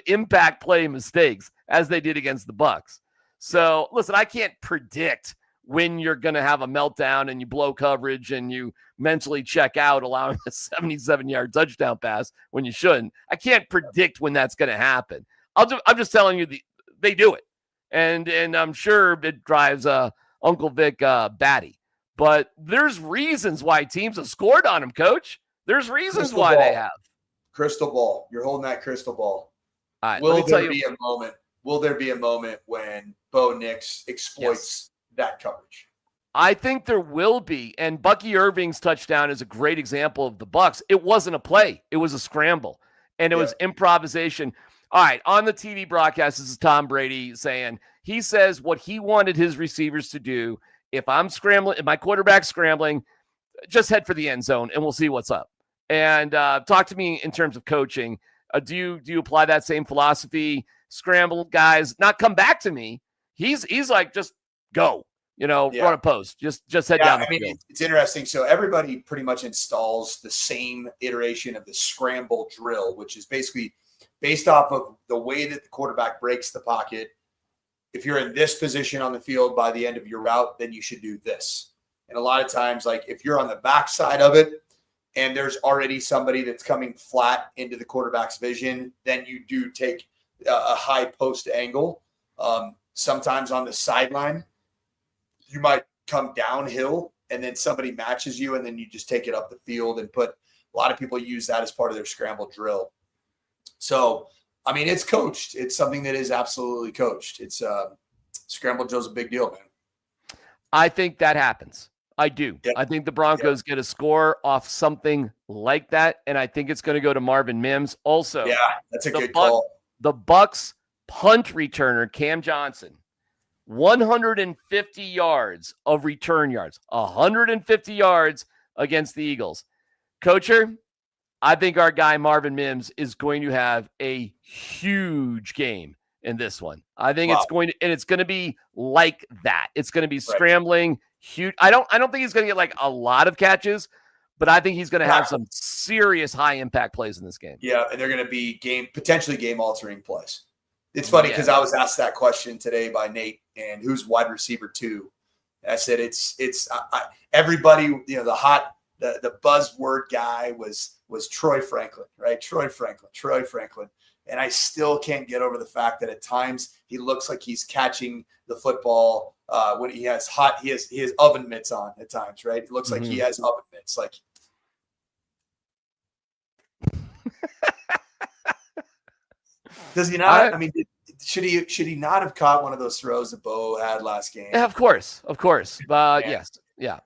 impact play mistakes, as they did against the Bucs. So listen, I can't predict when you're going to have a meltdown and you blow coverage and you mentally check out, allowing a 77-yard touchdown pass when you shouldn't. I can't predict when that's going to happen. I'm just telling you they do it, and I'm sure it drives Uncle Vic batty. But there's reasons why teams have scored on him, Coach. There's reasons why they have. Crystal ball. You're holding that crystal ball. All right, Will there be a moment? Will there be a moment when Bo Nix exploits that coverage? I think there will be. And Bucky Irving's touchdown is a great example of the Bucs. It wasn't a play. It was a scramble. And it was improvisation. All right, on the TV broadcast, this is Tom Brady saying, he says what he wanted his receivers to do. If I'm scrambling, if my quarterback's scrambling, just head for the end zone and we'll see what's up. And talk to me in terms of coaching. Do you apply that same philosophy? Scramble guys, not come back to me. He's like, just go, run a post, just head down the field. It's interesting. So everybody pretty much installs the same iteration of the scramble drill, which is basically based off of the way that the quarterback breaks the pocket. If you're in this position on the field by the end of your route, then you should do this. And a lot of times, if you're on the backside of it and there's already somebody that's coming flat into the quarterback's vision, then you do take a high post angle. Sometimes on the sideline, you might come downhill and then somebody matches you and then you just take it up the field and a lot of people use that as part of their scramble drill. So, it's coached. It's something that is absolutely coached. It's scramble drill's a big deal, man. I think that happens. I do. Yep. I think the Broncos get a score off something like that, and I think it's going to go to Marvin Mims. Also, that's a good call. The Bucs punt returner, Cam Johnson, 150 yards of return yards, 150 yards against the Eagles. Coacher, I think our guy Marvin Mims is going to have a huge game in this one. I think it's going to be like that. It's going to be scrambling, huge. I don't think he's going to get a lot of catches, but I think he's going to have some serious high impact plays in this game. Yeah, and they're going to be potentially game altering plays. It's funny because I was asked that question today by Nate, and who's wide receiver 2? I said it's everybody. The buzzword guy was Troy Franklin, right? Troy Franklin. And I still can't get over the fact that at times he looks like he's catching the football when he has oven mitts on at times, right? It looks like he has oven mitts. Does he not? Should he not have caught one of those throws that Bo had last game? Yeah, of course. Yes. Yeah.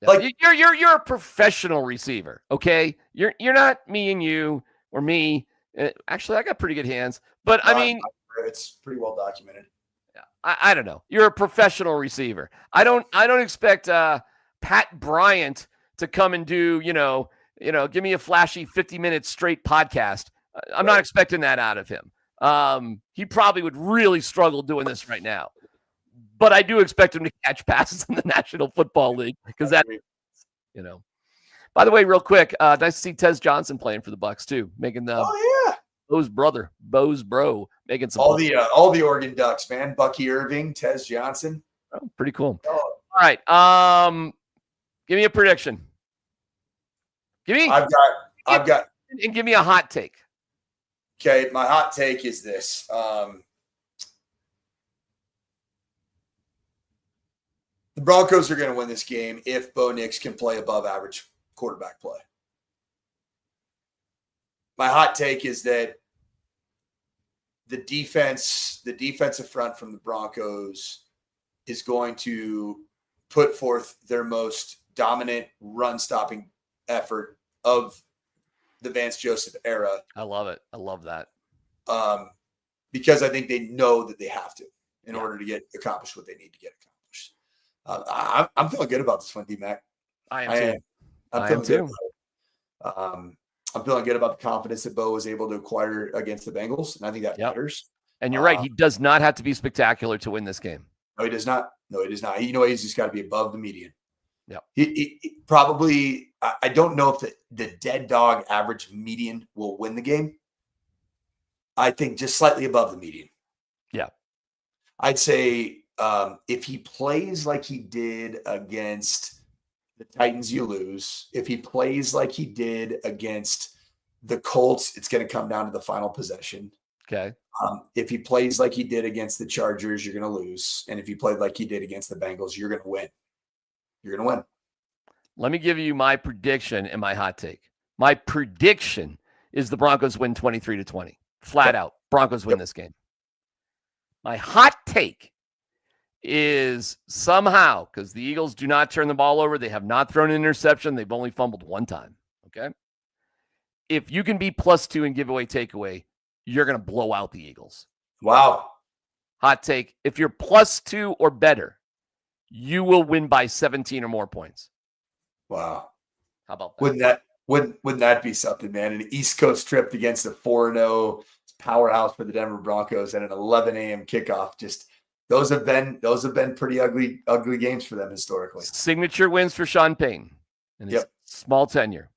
You're a professional receiver, okay? You're not me and you or me. Actually, I got pretty good hands, but it's pretty well documented. Yeah, I don't know. You're a professional receiver. I don't expect Pat Bryant to come and do give me a flashy 50-minute straight podcast. I'm not expecting that out of him. He probably would really struggle doing this right now. But I do expect him to catch passes in the National Football League because that, By the way, real quick, nice to see Tez Johnson playing for the Bucs too, making the Bo's bro, making some all the Oregon Ducks, man. Bucky Irving, Tez Johnson. Oh, pretty cool. All right, give me a prediction. I've got, and give me a hot take. Okay, my hot take is this. The Broncos are going to win this game if Bo Nix can play above average quarterback play. My hot take is that the defensive front from the Broncos is going to put forth their most dominant run-stopping effort of the Vance Joseph era. I love it. I love that. Because I think they know that they have to in order to get accomplished what they need to get accomplished. I'm feeling good about this one, DMac. I am too. I'm feeling good about it. I'm feeling good about the confidence that Bo was able to acquire against the Bengals, and I think that matters. And you're right. He does not have to be spectacular to win this game. No, he does not. No, he does not. He's just got to be above the median. Yeah. He probably, I don't know if the dead dog average median will win the game. I think just slightly above the median. Yeah. I'd say if he plays like he did against the Titans, you lose. If he plays like he did against the Colts, it's going to come down to the final possession. Okay. If he plays like he did against the Chargers, you're going to lose. And if he played like he did against the Bengals, you're going to win. You're going to win. Let me give you my prediction and my hot take. My prediction is the Broncos win 23-20. Flat out. Broncos win this game. My hot take is somehow, because the Eagles do not turn the ball over, they have not thrown an interception, they've only fumbled one time. Okay. If you can be +2 and give away takeaway, you're going to blow out the Eagles. Wow. Hot take. If you're +2 or better, you will win by 17 or more points. Wow. How about that? Wouldn't that be something, man? An East Coast trip against a 4-0 powerhouse for the Denver Broncos and an 11 a.m. kickoff. Just those have been pretty ugly games for them historically. Signature wins for Sean Payton in his small tenure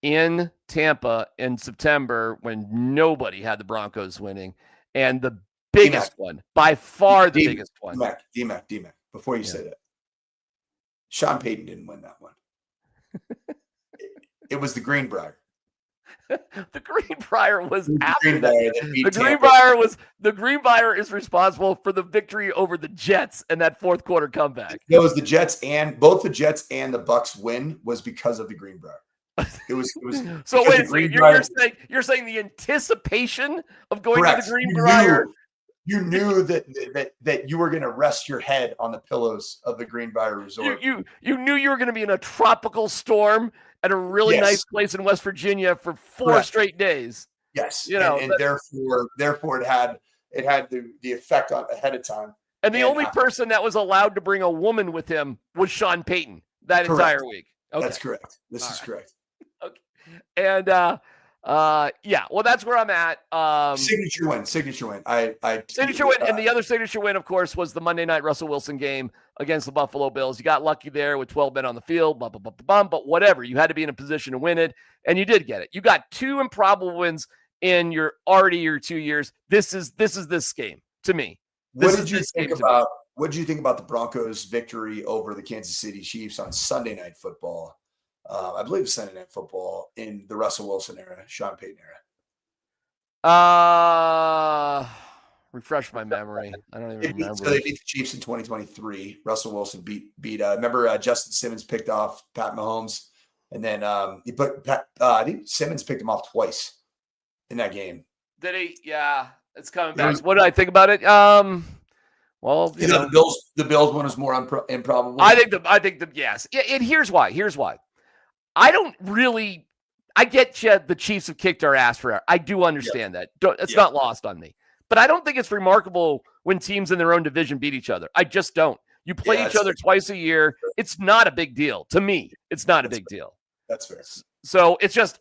in Tampa in September when nobody had the Broncos winning, and the biggest one, by far the biggest one. DMac, before you say that, Sean Payton didn't win that one. It was the Greenbrier. The Greenbrier was after Greenbrier that. The Greenbrier is responsible for the victory over the Jets and that fourth quarter comeback. It was the Jets, and both the Jets and the Bucks win was because of the Greenbrier. It was so wait a second. You're saying the anticipation of going to the Greenbrier. You knew that you were going to rest your head on the pillows of the Greenbrier Resort. You knew you were going to be in a tropical storm at a really nice place in West Virginia for 4 straight days. Yes, and therefore it had the effect on ahead of time. And the only person that was allowed to bring a woman with him was Sean Payton that entire week. Okay. That's correct. This is correct. Okay, and well, that's where I'm at. Signature win. Signature win, and the other signature win, of course, was the Monday night Russell Wilson game against the Buffalo Bills. You got lucky there with 12 men on the field, but whatever. You had to be in a position to win it, and you did get it. You got 2 improbable wins in your 2 years. This is this game to me. What did you think about the Broncos' victory over the Kansas City Chiefs on Sunday Night Football? I believe it's Sunday Night Football in the Russell Wilson era, Sean Payton era. Refresh my memory. I don't even remember. So they beat the Chiefs in 2023. Russell Wilson beat. Remember Justin Simmons picked off Pat Mahomes, and then he put I think Simmons picked him off twice in that game. Did he? Yeah, it's coming back. What did I think about it? Well, the Bills one is more improbable. I think yes. And here's why. I get the Chiefs have kicked our ass forever. I do understand that. It's not lost on me. But I don't think it's remarkable when teams in their own division beat each other. I just don't. You play each other twice a year. It's not a big deal. To me, it's not a big deal. That's fair. So it's just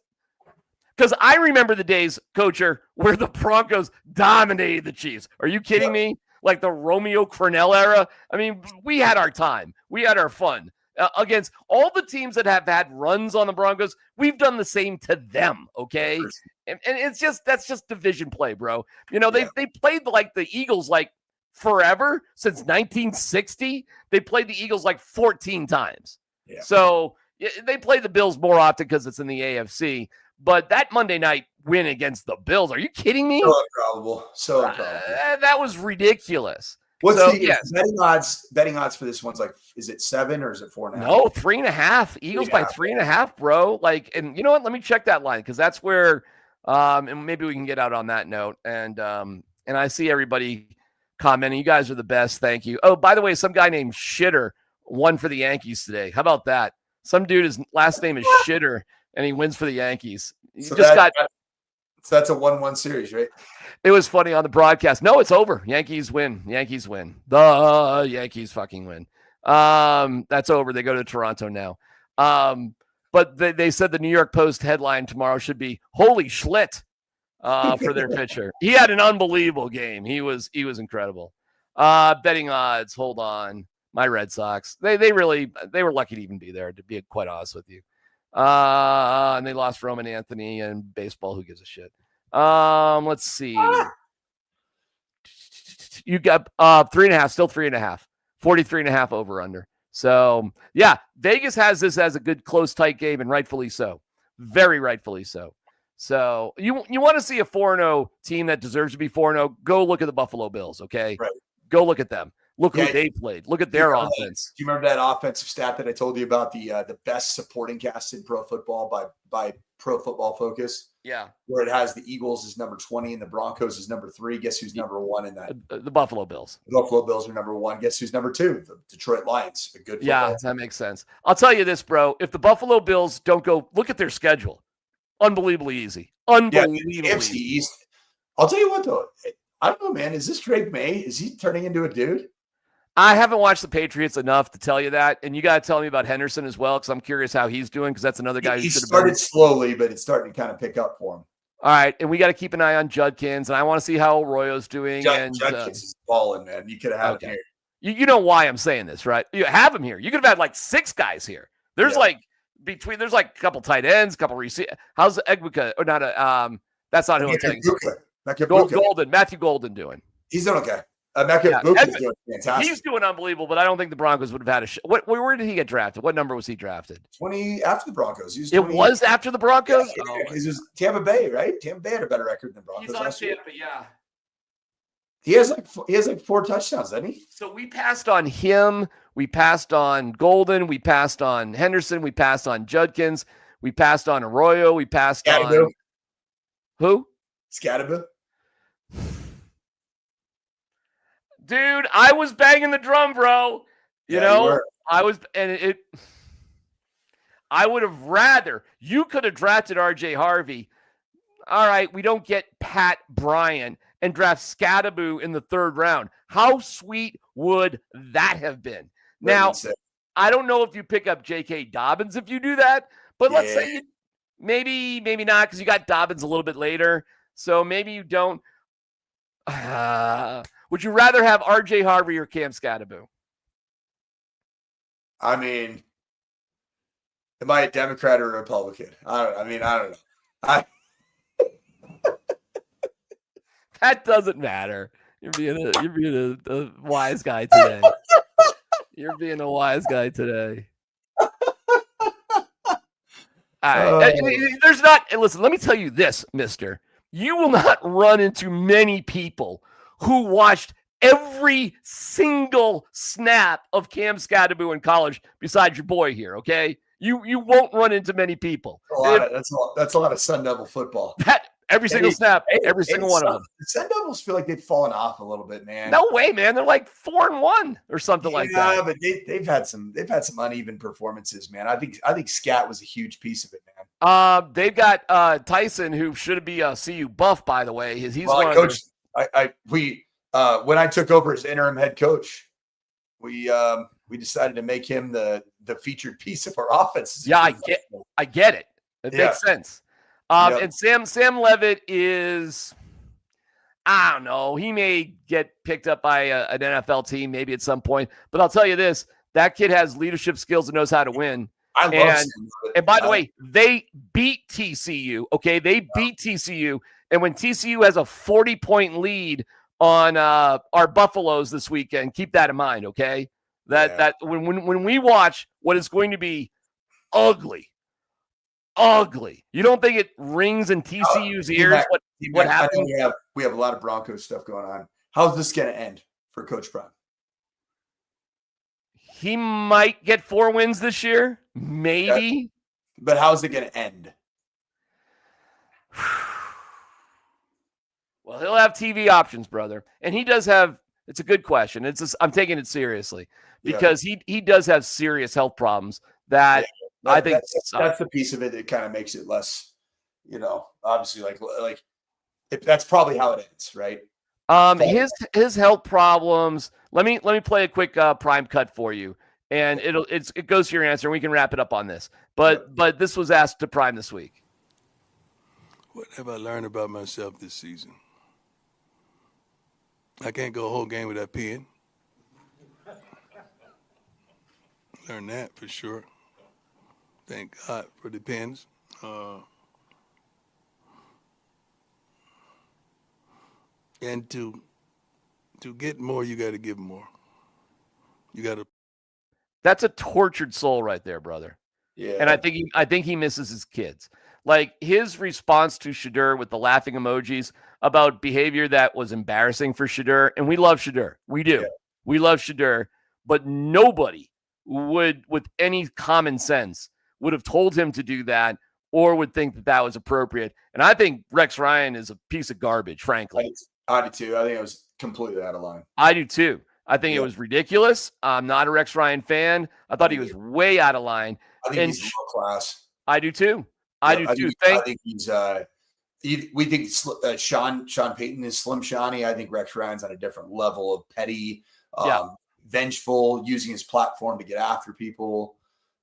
because I remember the days, Coacher, where the Broncos dominated the Chiefs. Are you kidding me? Like the Romeo Crennel era? I mean, we had our time. We had our fun. Against all the teams that have had runs on the Broncos, we've done the same to them, okay? And that's just division play, bro. You know, they played like the Eagles like forever since 1960. They played the Eagles like 14 times. Yeah. So they play the Bills more often because it's in the AFC. But that Monday night win against the Bills, are you kidding me? So improbable. That was ridiculous. What's the betting odds for this one's like, is it 7 or is it 4.5? No, 3.5. Eagles by 3.5, bro. Like, and you know what? Let me check that line because that's where And maybe we can get out on that note. And I see everybody commenting. You guys are the best. Thank you. Oh, by the way, some guy named Shitter won for the Yankees today. How about that? Some dude, his last name is Shitter, and he wins for the Yankees. So that's a 1-1 series, right? It was funny on the broadcast. No, it's over. Yankees win. Yankees win. The Yankees fucking win. That's over. They go to Toronto now. But they said the New York Post headline tomorrow should be "Holy Schlit" for their pitcher. He had an unbelievable game. He was incredible. Betting odds. Hold on. My Red Sox. They were lucky to even be there, to be quite honest with you. And they lost Roman Anthony, and baseball, who gives a shit? Let's see. You got 3.5, still 3.5. 43.5 over under. So yeah, Vegas has this as a good, close, tight game, and rightfully so. Very rightfully so. So you want to see a 4-0 team that deserves to be 4-0, go look at the Buffalo Bills, okay? Right. Go look at them. Look who they played. Look at their offense. Do you remember that offensive stat that I told you about, the best supporting cast in pro football by Pro Football Focus? Yeah. Where it has the Eagles as number 20 and the Broncos as number 3. Guess who's number 1 in that? The Buffalo Bills. The Buffalo Bills are number 1. Guess who's number 2? The Detroit Lions. A good football. Yeah, that makes sense. I'll tell you this, bro. If the Buffalo Bills don't go, look at their schedule. Unbelievably easy. Unbelievably easy. I'll tell you what, though. I don't know, man. Is this Drake May? Is he turning into a dude? I haven't watched the Patriots enough to tell you that. And you got to tell me about Henderson as well, because I'm curious how he's doing, because that's another guy who should have started slowly, but it's starting to kind of pick up for him. All right. And we got to keep an eye on Judkins, and I want to see how Arroyo's doing. Judkins is balling, man. You could have had him here. You know why I'm saying this, right? You have him here. You could have had like 6 guys here. There's there's like a couple tight ends, a couple receivers. How's Egbuka? Or not that's not who I'm saying. Matthew Golden doing? He's doing okay. Doing fantastic. He's doing unbelievable, but I don't think the Broncos would have had a shot. Where did he get drafted? What number was he drafted? 20 after the Broncos. It was after the Broncos? Yeah, it was Tampa Bay, right? Tampa Bay had a better record than Broncos. He's on Tampa, yeah. He has like 4 touchdowns, doesn't he? So we passed on him. We passed on Golden. We passed on Henderson. We passed on Judkins. We passed on Arroyo. We passed on who? Scatterbill. Dude, I was banging the drum, bro. You know, I was, and I would have rather, you could have drafted RJ Harvey. All right, we don't get Pat Bryant and draft Scatterbill in the 3rd round. How sweet would that have been? Now, I don't know if you pick up J.K. Dobbins if you do that, but let's say maybe not, because you got Dobbins a little bit later. So maybe you don't. Would you rather have RJ Harvey or Cam Scatterbill? I mean, am I a Democrat or a Republican? I don't know. That doesn't matter. You're being a wise guy today. You're being a wise guy today. All right. There's not. Listen, let me tell you this, mister. You will not run into many people who watched every single snap of Cam Scatterbill in college besides your boy here, okay? You won't run into many people. That's a lot of Sun Devil football. Every single snap, every single one of them. The Sun Devils feel like they've fallen off a little bit, man. No way, man. They're like 4-1 or something like that. Yeah, but they've had some uneven performances, man. I think Scat was a huge piece of it, man. They've got Tyson, who should be a CU buff, by the way. He's one coach. When I took over as interim head coach, we decided to make him the featured piece of our offense. Yeah, I get it. It makes sense. And Sam Levitt is, I don't know, he may get picked up by an NFL team maybe at some point. But I'll tell you this, that kid has leadership skills and knows how to win. I love Sam Levitt. And by the way, they beat TCU, okay? They beat TCU. And when TCU has a 40-point lead on our Buffaloes this weekend, keep that in mind, okay? That when we watch what is going to be ugly. You don't think it rings in TCU's ears? What happened? We have a lot of Broncos stuff going on. How's this going to end for Coach Brown? He might get 4 wins this year, maybe. But how's it going to end? Well, he'll have TV options, brother. And he does have, it's a good question. I'm taking it seriously because he does have serious health problems that I think that's the piece of it that kind of makes it less, obviously like if that's probably how it ends, right? His health problems. Let me play a quick prime cut for you, and it goes to your answer, and we can wrap it up on this. But this was asked to Prime this week. What have I learned about myself this season? I can't go a whole game without peeing. Learned that for sure. Thank God for the pens. And to get more, you got to give more. You got to. That's a tortured soul right there, brother. Yeah. And I think he misses his kids. Like his response to Shedeur with the laughing emojis about behavior that was embarrassing for Shedeur. And we love Shedeur. We do. Yeah. We love Shedeur. But nobody would, with any common sense, would have told him to do that or would think that was appropriate. And I think Rex Ryan is a piece of garbage, frankly. I do too. I think it was completely out of line. I do too. I think it was ridiculous. I'm not a Rex Ryan fan. I thought he was way out of line. I think he's low class. I do too. I do too. I think he's we think Sean Payton is Slim Shani. I think Rex Ryan's on a different level of petty, vengeful, using his platform to get after people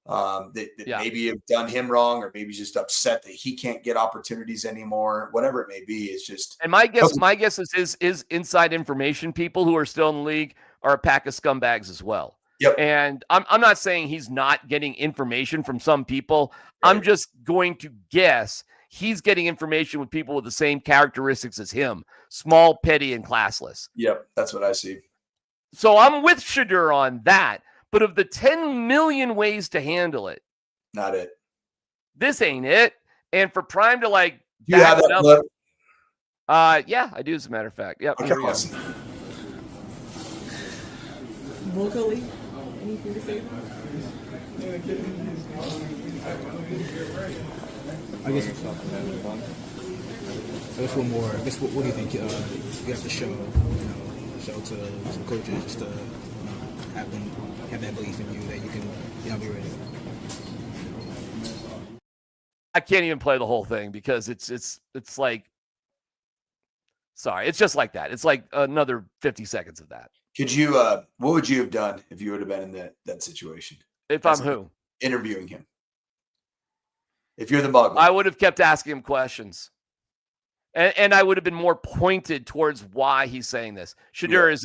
that maybe have done him wrong, or maybe just upset that he can't get opportunities anymore. Whatever it may be, it's just. And my guess is inside information people who are still in the league are a pack of scumbags as well. Yep. And I'm not saying he's not getting information from some people. Right. I'm just going to guess he's getting information with people with the same characteristics as him: small, petty, and classless. Yep, that's what I see. So I'm with Shedeur on that. But of the 10 million ways to handle it, not it. This ain't it. And for Prime to do you have that clip? Yeah, I do. As a matter of fact, yep. Okay, Vocally, anything to say? I guess one more. What do you think you have to show? Show to the coaches just to have them have that belief in you that you can be ready. I can't even play the whole thing because it's like, sorry, it's just like that. It's like another 50 seconds of that. Could you? What would you have done if you would have been in that situation? If I'm who? Interviewing him. If you're the mugler, I would have kept asking him questions, and I would have been more pointed towards why he's saying this. Shedeur, is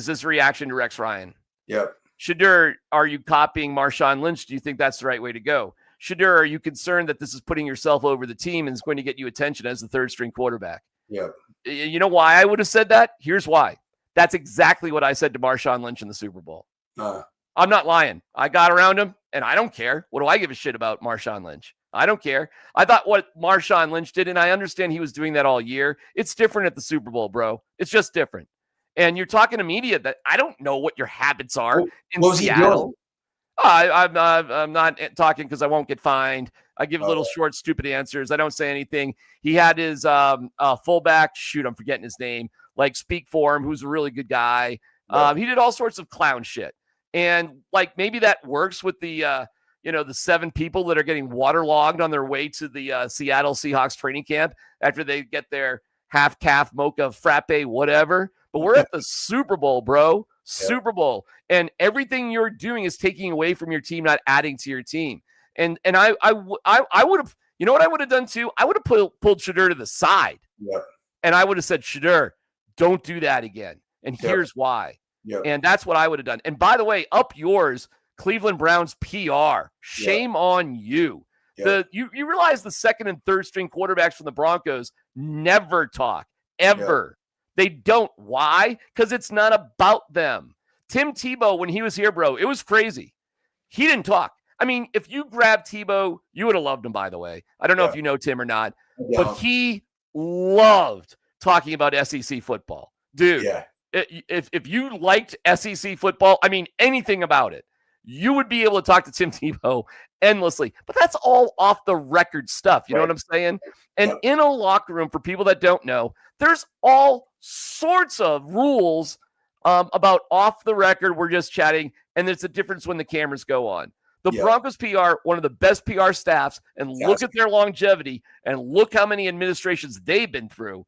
this a reaction to Rex Ryan? Yep. Shedeur, are you copying Marshawn Lynch? Do you think that's the right way to go? Shedeur, are you concerned that this is putting yourself over the team and is going to get you attention as the third string quarterback? Yep. You know why I would have said that? Here's why. That's exactly what I said to Marshawn Lynch in the Super Bowl. I'm not lying. I got around him, and I don't care. What do I give a shit about Marshawn Lynch? I don't care. I thought what Marshawn Lynch did, and I understand he was doing that all year. It's different at the Super Bowl, bro. It's just different. And you're talking to media that I don't know what your habits are in Seattle. I'm not talking because I won't get fined. I give little short, stupid answers. I don't say anything. He had his fullback, I'm forgetting his name, speak for him, who's a really good guy. He did all sorts of clown shit. And maybe that works with the the 7 people that are getting waterlogged on their way to the Seattle Seahawks training camp after they get their half-calf mocha frappe, whatever. But we're at the Super Bowl, bro. Super Bowl. And everything you're doing is taking away from your team, not adding to your team. And I would have, you know what I would have done too? I would have pulled Shedeur to the side. Yep. And I would have said, Shedeur, don't do that again. And here's why. Yep. And that's what I would have done. And by the way, up yours, Cleveland Browns PR. Shame on you. Yep. You realize the second and third string quarterbacks from the Broncos never talk, ever. Yep. They don't. Why? Because it's not about them. Tim Tebow, when he was here, bro, it was crazy. He didn't talk. I mean, if you grabbed Tebow, you would have loved him, by the way. I don't know if you know Tim or not, but he loved talking about SEC football. Dude, if you liked SEC football, I mean, anything about it, you would be able to talk to Tim Tebow endlessly. But that's all off the record stuff. You know what I'm saying? And in a locker room, for people that don't know, there's all sorts of rules about off the record. We're just chatting, and there's a difference when the cameras go on. The Broncos PR, one of the best PR staffs, and look at their longevity and look how many administrations they've been through.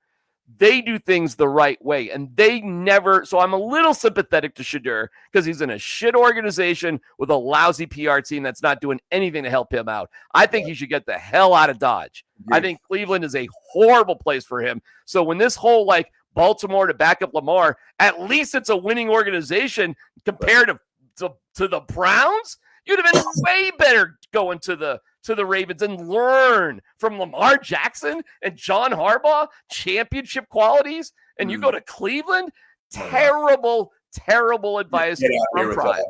They do things the right way, and they never. So I'm a little sympathetic to Shedeur because he's in a shit organization with a lousy PR team that's not doing anything to help him out. I think he should get the hell out of Dodge. I think Cleveland is a horrible place for him. So when this whole Baltimore to back up Lamar, at least it's a winning organization compared to the Browns. You'd have been way better going to the Ravens and learn from Lamar Jackson and John Harbaugh, championship qualities, and you go to Cleveland. Terrible, terrible advice from Prime.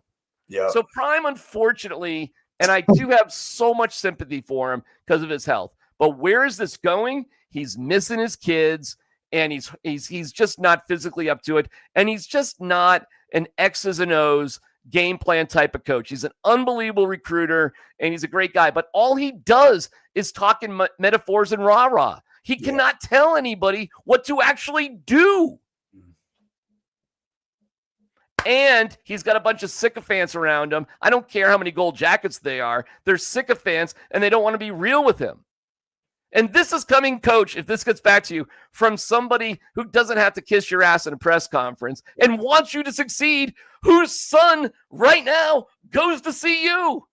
So Prime, unfortunately, and I do have so much sympathy for him because of his health. But where is this going? He's missing his kids, and he's just not physically up to it, and he's just not an X's and O's game plan type of coach. He's an unbelievable recruiter, and he's a great guy. But all he does is talk in metaphors and rah-rah. He cannot tell anybody what to actually do. And he's got a bunch of sycophants around him. I don't care how many gold jackets they are. They're sycophants, and they don't want to be real with him. And this is coming, Coach, if this gets back to you, from somebody who doesn't have to kiss your ass in a press conference and wants you to succeed, whose son right now goes to see you.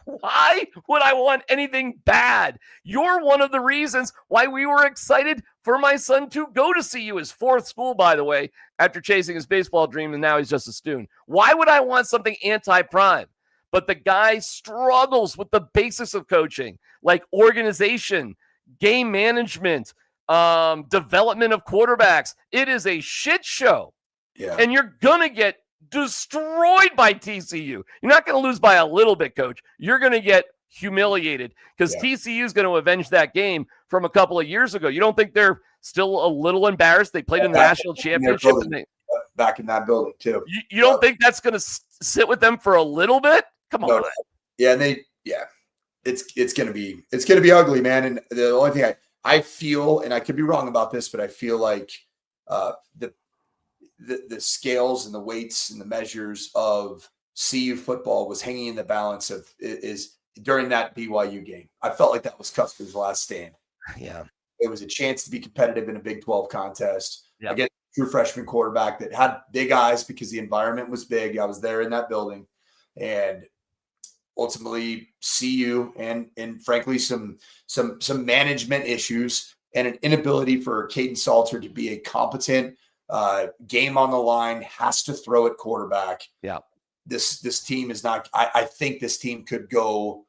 Why would I want anything bad? You're one of the reasons why we were excited for my son to go to CU, his fourth school, by the way, after chasing his baseball dream, and now he's just a student. Why would I want something anti-Prime? But the guy struggles with the basics of coaching, like organization, game management, development of quarterbacks. It is a shit show. Yeah. And you're going to get destroyed by TCU. You're not going to lose by a little bit, Coach. You're going to get humiliated because TCU is going to avenge that game from a couple of years ago. You don't think they're still a little embarrassed? They played in the national championship. Back in that building, too. You don't think that's going to sit with them for a little bit? Come on. No. Yeah, and it's gonna be ugly, man. And the only thing I feel, and I could be wrong about this, but I feel like the scales and the weights and the measures of CU football was hanging in the balance of is during that BYU game. I felt like that was Custer's last stand. Yeah, it was a chance to be competitive in a Big 12 contest against a true freshman quarterback that had big eyes because the environment was big. I was there in that building, and ultimately CU and frankly some management issues and an inability for Caden Salter to be a competent game on the line, has to throw at quarterback. Yeah. This team is not, I think this team could go.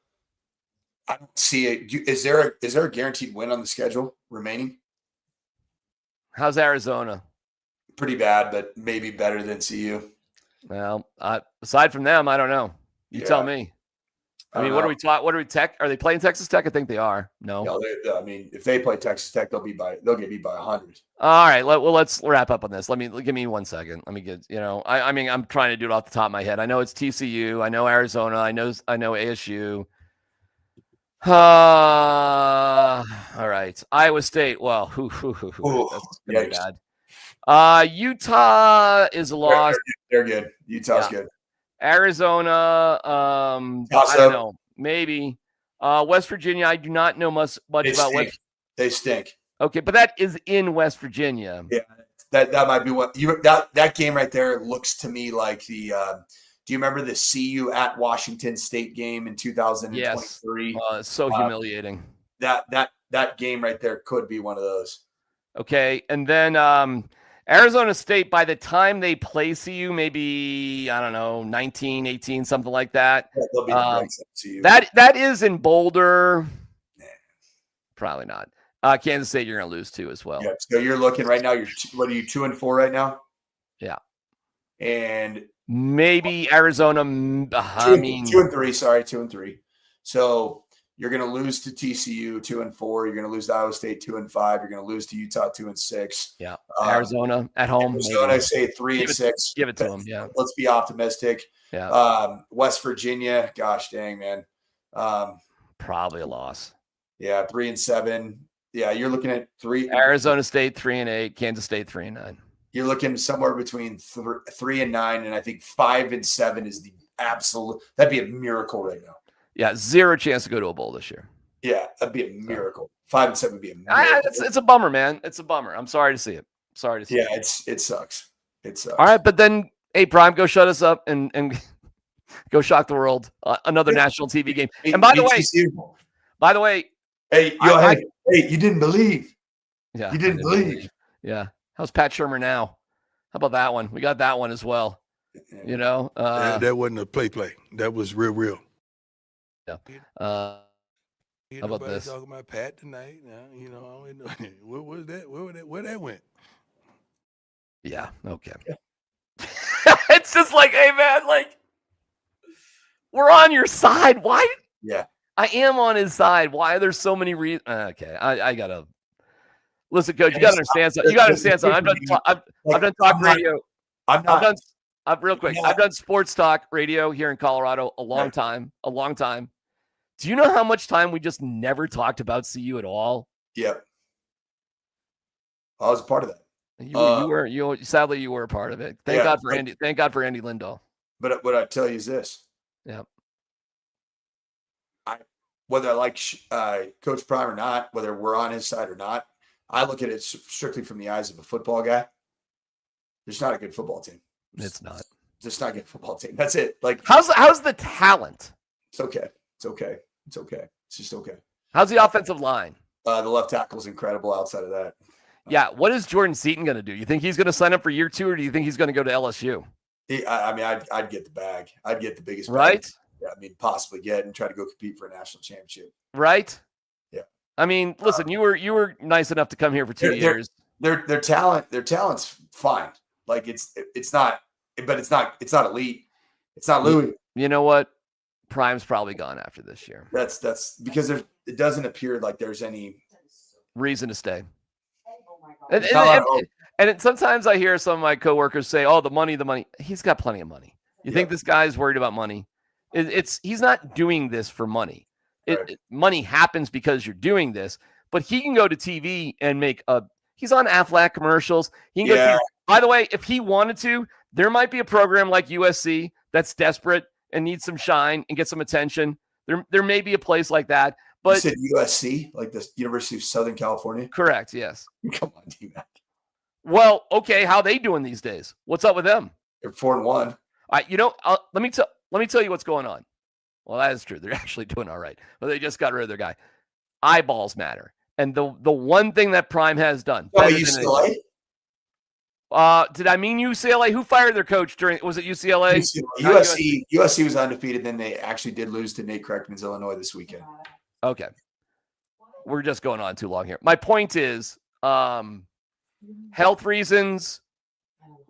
I don't see it. Is there a guaranteed win on the schedule remaining? How's Arizona? Pretty bad, but maybe better than CU. Well, aside from them, I don't know. You tell me. I mean, what are we taught? What are we Tech? Are they playing Texas Tech? I think they are. No. I mean, if they play Texas Tech, they'll get beat by 100. All right. Let's wrap up on this. Give me 1 second. Let me get, I mean, I'm trying to do it off the top of my head. I know it's TCU. I know Arizona. I know ASU. All right. Iowa State. Well, that's pretty bad. Utah is a loss. They're good. Utah's good. Arizona, I don't know, maybe. West Virginia, I do not know much about West. They stink. Okay, but that is in West Virginia. Yeah, that might be what that game right there looks to me like the. Do you remember the CU at Washington State game in 2023? Yes. It's so humiliating. That game right there could be one of those. Okay, and then Arizona State, by the time they play CU, maybe, I don't know, 19, 18, something like that. Yeah, they'll be CU. That is in Boulder. Probably not. Kansas State, you're going to lose too as well. Yeah, so you're looking right now, what are you, 2-4 right now? Yeah. And maybe Arizona, 2-3, sorry, 2-3. So You're going to lose to TCU 2-4. You're going to lose to Iowa State 2-5. You're going to lose to Utah 2-6. Yeah. Arizona at home. Arizona, say 3-6. Give it to them. Yeah. Let's be optimistic. Yeah. West Virginia, gosh dang, man. Probably a loss. Yeah, 3-7. Yeah, you're looking at 3. Arizona State 3-8. Kansas State 3-9. You're looking somewhere between 3 and 9, and I think 5 and 7 is the absolute. That'd be a miracle right now. Yeah, zero chance to go to a bowl this year. Yeah, that'd be a miracle. 5 and 7 would be a miracle. It's a bummer, man. It's a bummer. I'm sorry to see it. Sorry to see it. Yeah, it sucks. It sucks. All right, but then, hey, Prime, go shut us up and go shock the world. Another national TV game. And by the way, hey, you didn't believe. Yeah, you didn't believe. Yeah. How's Pat Shurmur now? How about that one? We got that one as well. You know, that wasn't a play. That was real. Yeah. How about this? Talking about Pat tonight. You know, where was that? Where that went? Yeah. Okay. Yeah. It's just like, hey, man, like, we're on your side. Why? Yeah. I am on his side. Why are there so many reasons? Okay. I gotta listen, Coach. You gotta understand something. You gotta understand something. I've done talk radio. Real quick. I've done sports talk radio here in Colorado a long time. Do you know how much time we just never talked about CU at all? Yep. I was a part of that. Sadly you were a part of it. Thank God for Andy Lindahl. But what I tell you is this. Yeah. Whether I like Coach Prime or not, whether we're on his side or not, I look at it strictly from the eyes of a football guy. There's not a good football team. It's not. Just not a good football team. That's it. Like, how's the talent? It's okay. It's just okay. How's the offensive line? The left tackle is incredible. Outside of that, yeah. What is Jordan Seaton going to do? You think he's going to sign up for year 2, or do you think he's going to go to LSU? I'd get the bag. I'd get the biggest bag. Right? Yeah, possibly get and try to go compete for a national championship. Right? Yeah. Listen, you were nice enough to come here for 2 years. Their talent's fine. Like it's not elite. It's not Louis. You know what? Prime's probably gone after this year. That's because it doesn't appear like there's any reason to stay. And sometimes I hear some of my coworkers say, "Oh, the money." He's got plenty of money. You think this guy's worried about money? He's not doing this for money. Money happens because you're doing this, but he can go to TV and he's on Aflac commercials. He can go by the way, if he wanted to, there might be a program like USC that's desperate and needs some shine and get some attention. There may be a place like that. But you said USC, like the University of Southern California? Correct, yes. Come on, DMac. Well, okay, how they doing these days? What's up with them? They're 4-1. All right, let me tell you what's going on. Well, that is true. They're actually doing all right. But they just got rid of their guy. Eyeballs matter. And the one thing that Prime has done. UCLA? Did I mean UCLA? Who fired their coach was it UCLA? USC was undefeated. Then they actually did lose to Nate Kreckman's Illinois this weekend. Okay. We're just going on too long here. My point is, health reasons,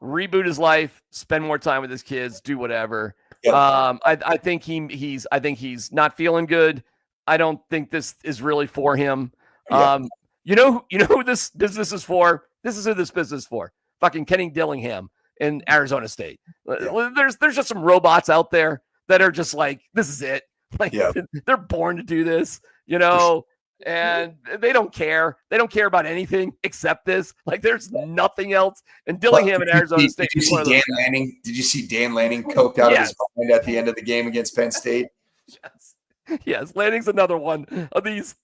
reboot his life, spend more time with his kids, do whatever. Yep. I think he's not feeling good. I don't think this is really for him. Yep. You know who this business is for? This is who this business is for. Fucking Kenny Dillingham in Arizona State. Yeah. There's just some robots out there that are just like, this is it. Like they're born to do this, and they don't care. They don't care about anything except this. Like there's nothing else. And Dillingham in Arizona State. Did you see Dan Lanning coked out of his mind at the end of the game against Penn State? Yes. Lanning's another one of these.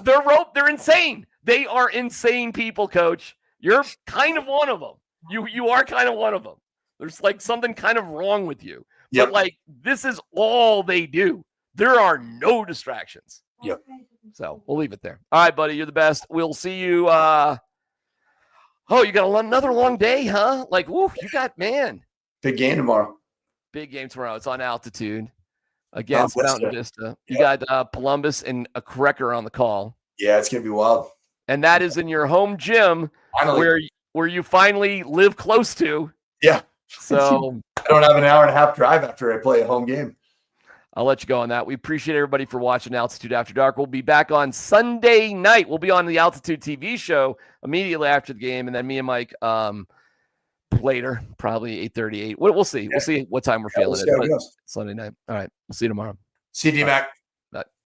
They're insane. They are insane people, Coach. You're kind of one of them. You are kind of one of them. There's like something kind of wrong with you. Yep. But like this is all they do. There are no distractions. Yep. So we'll leave it there. All right, buddy. You're the best. We'll see you. You got another long day, huh? Like, woo, you got, man. Big game tomorrow. Big game tomorrow. It's on altitude against Mountain Vista. You got Columbus and a Cracker on the call. Yeah, it's going to be wild. And that is in your home gym where you finally live close to. Yeah. So I don't have an hour and a half drive after I play a home game. I'll let you go on that. We appreciate everybody for watching Altitude After Dark. We'll be back on Sunday night. We'll be on the Altitude TV show immediately after the game, and then me and Mike later, probably 8:38. We'll see. We'll see what time we're feeling it. Sunday night. All right. We'll see you tomorrow. See you, DMac.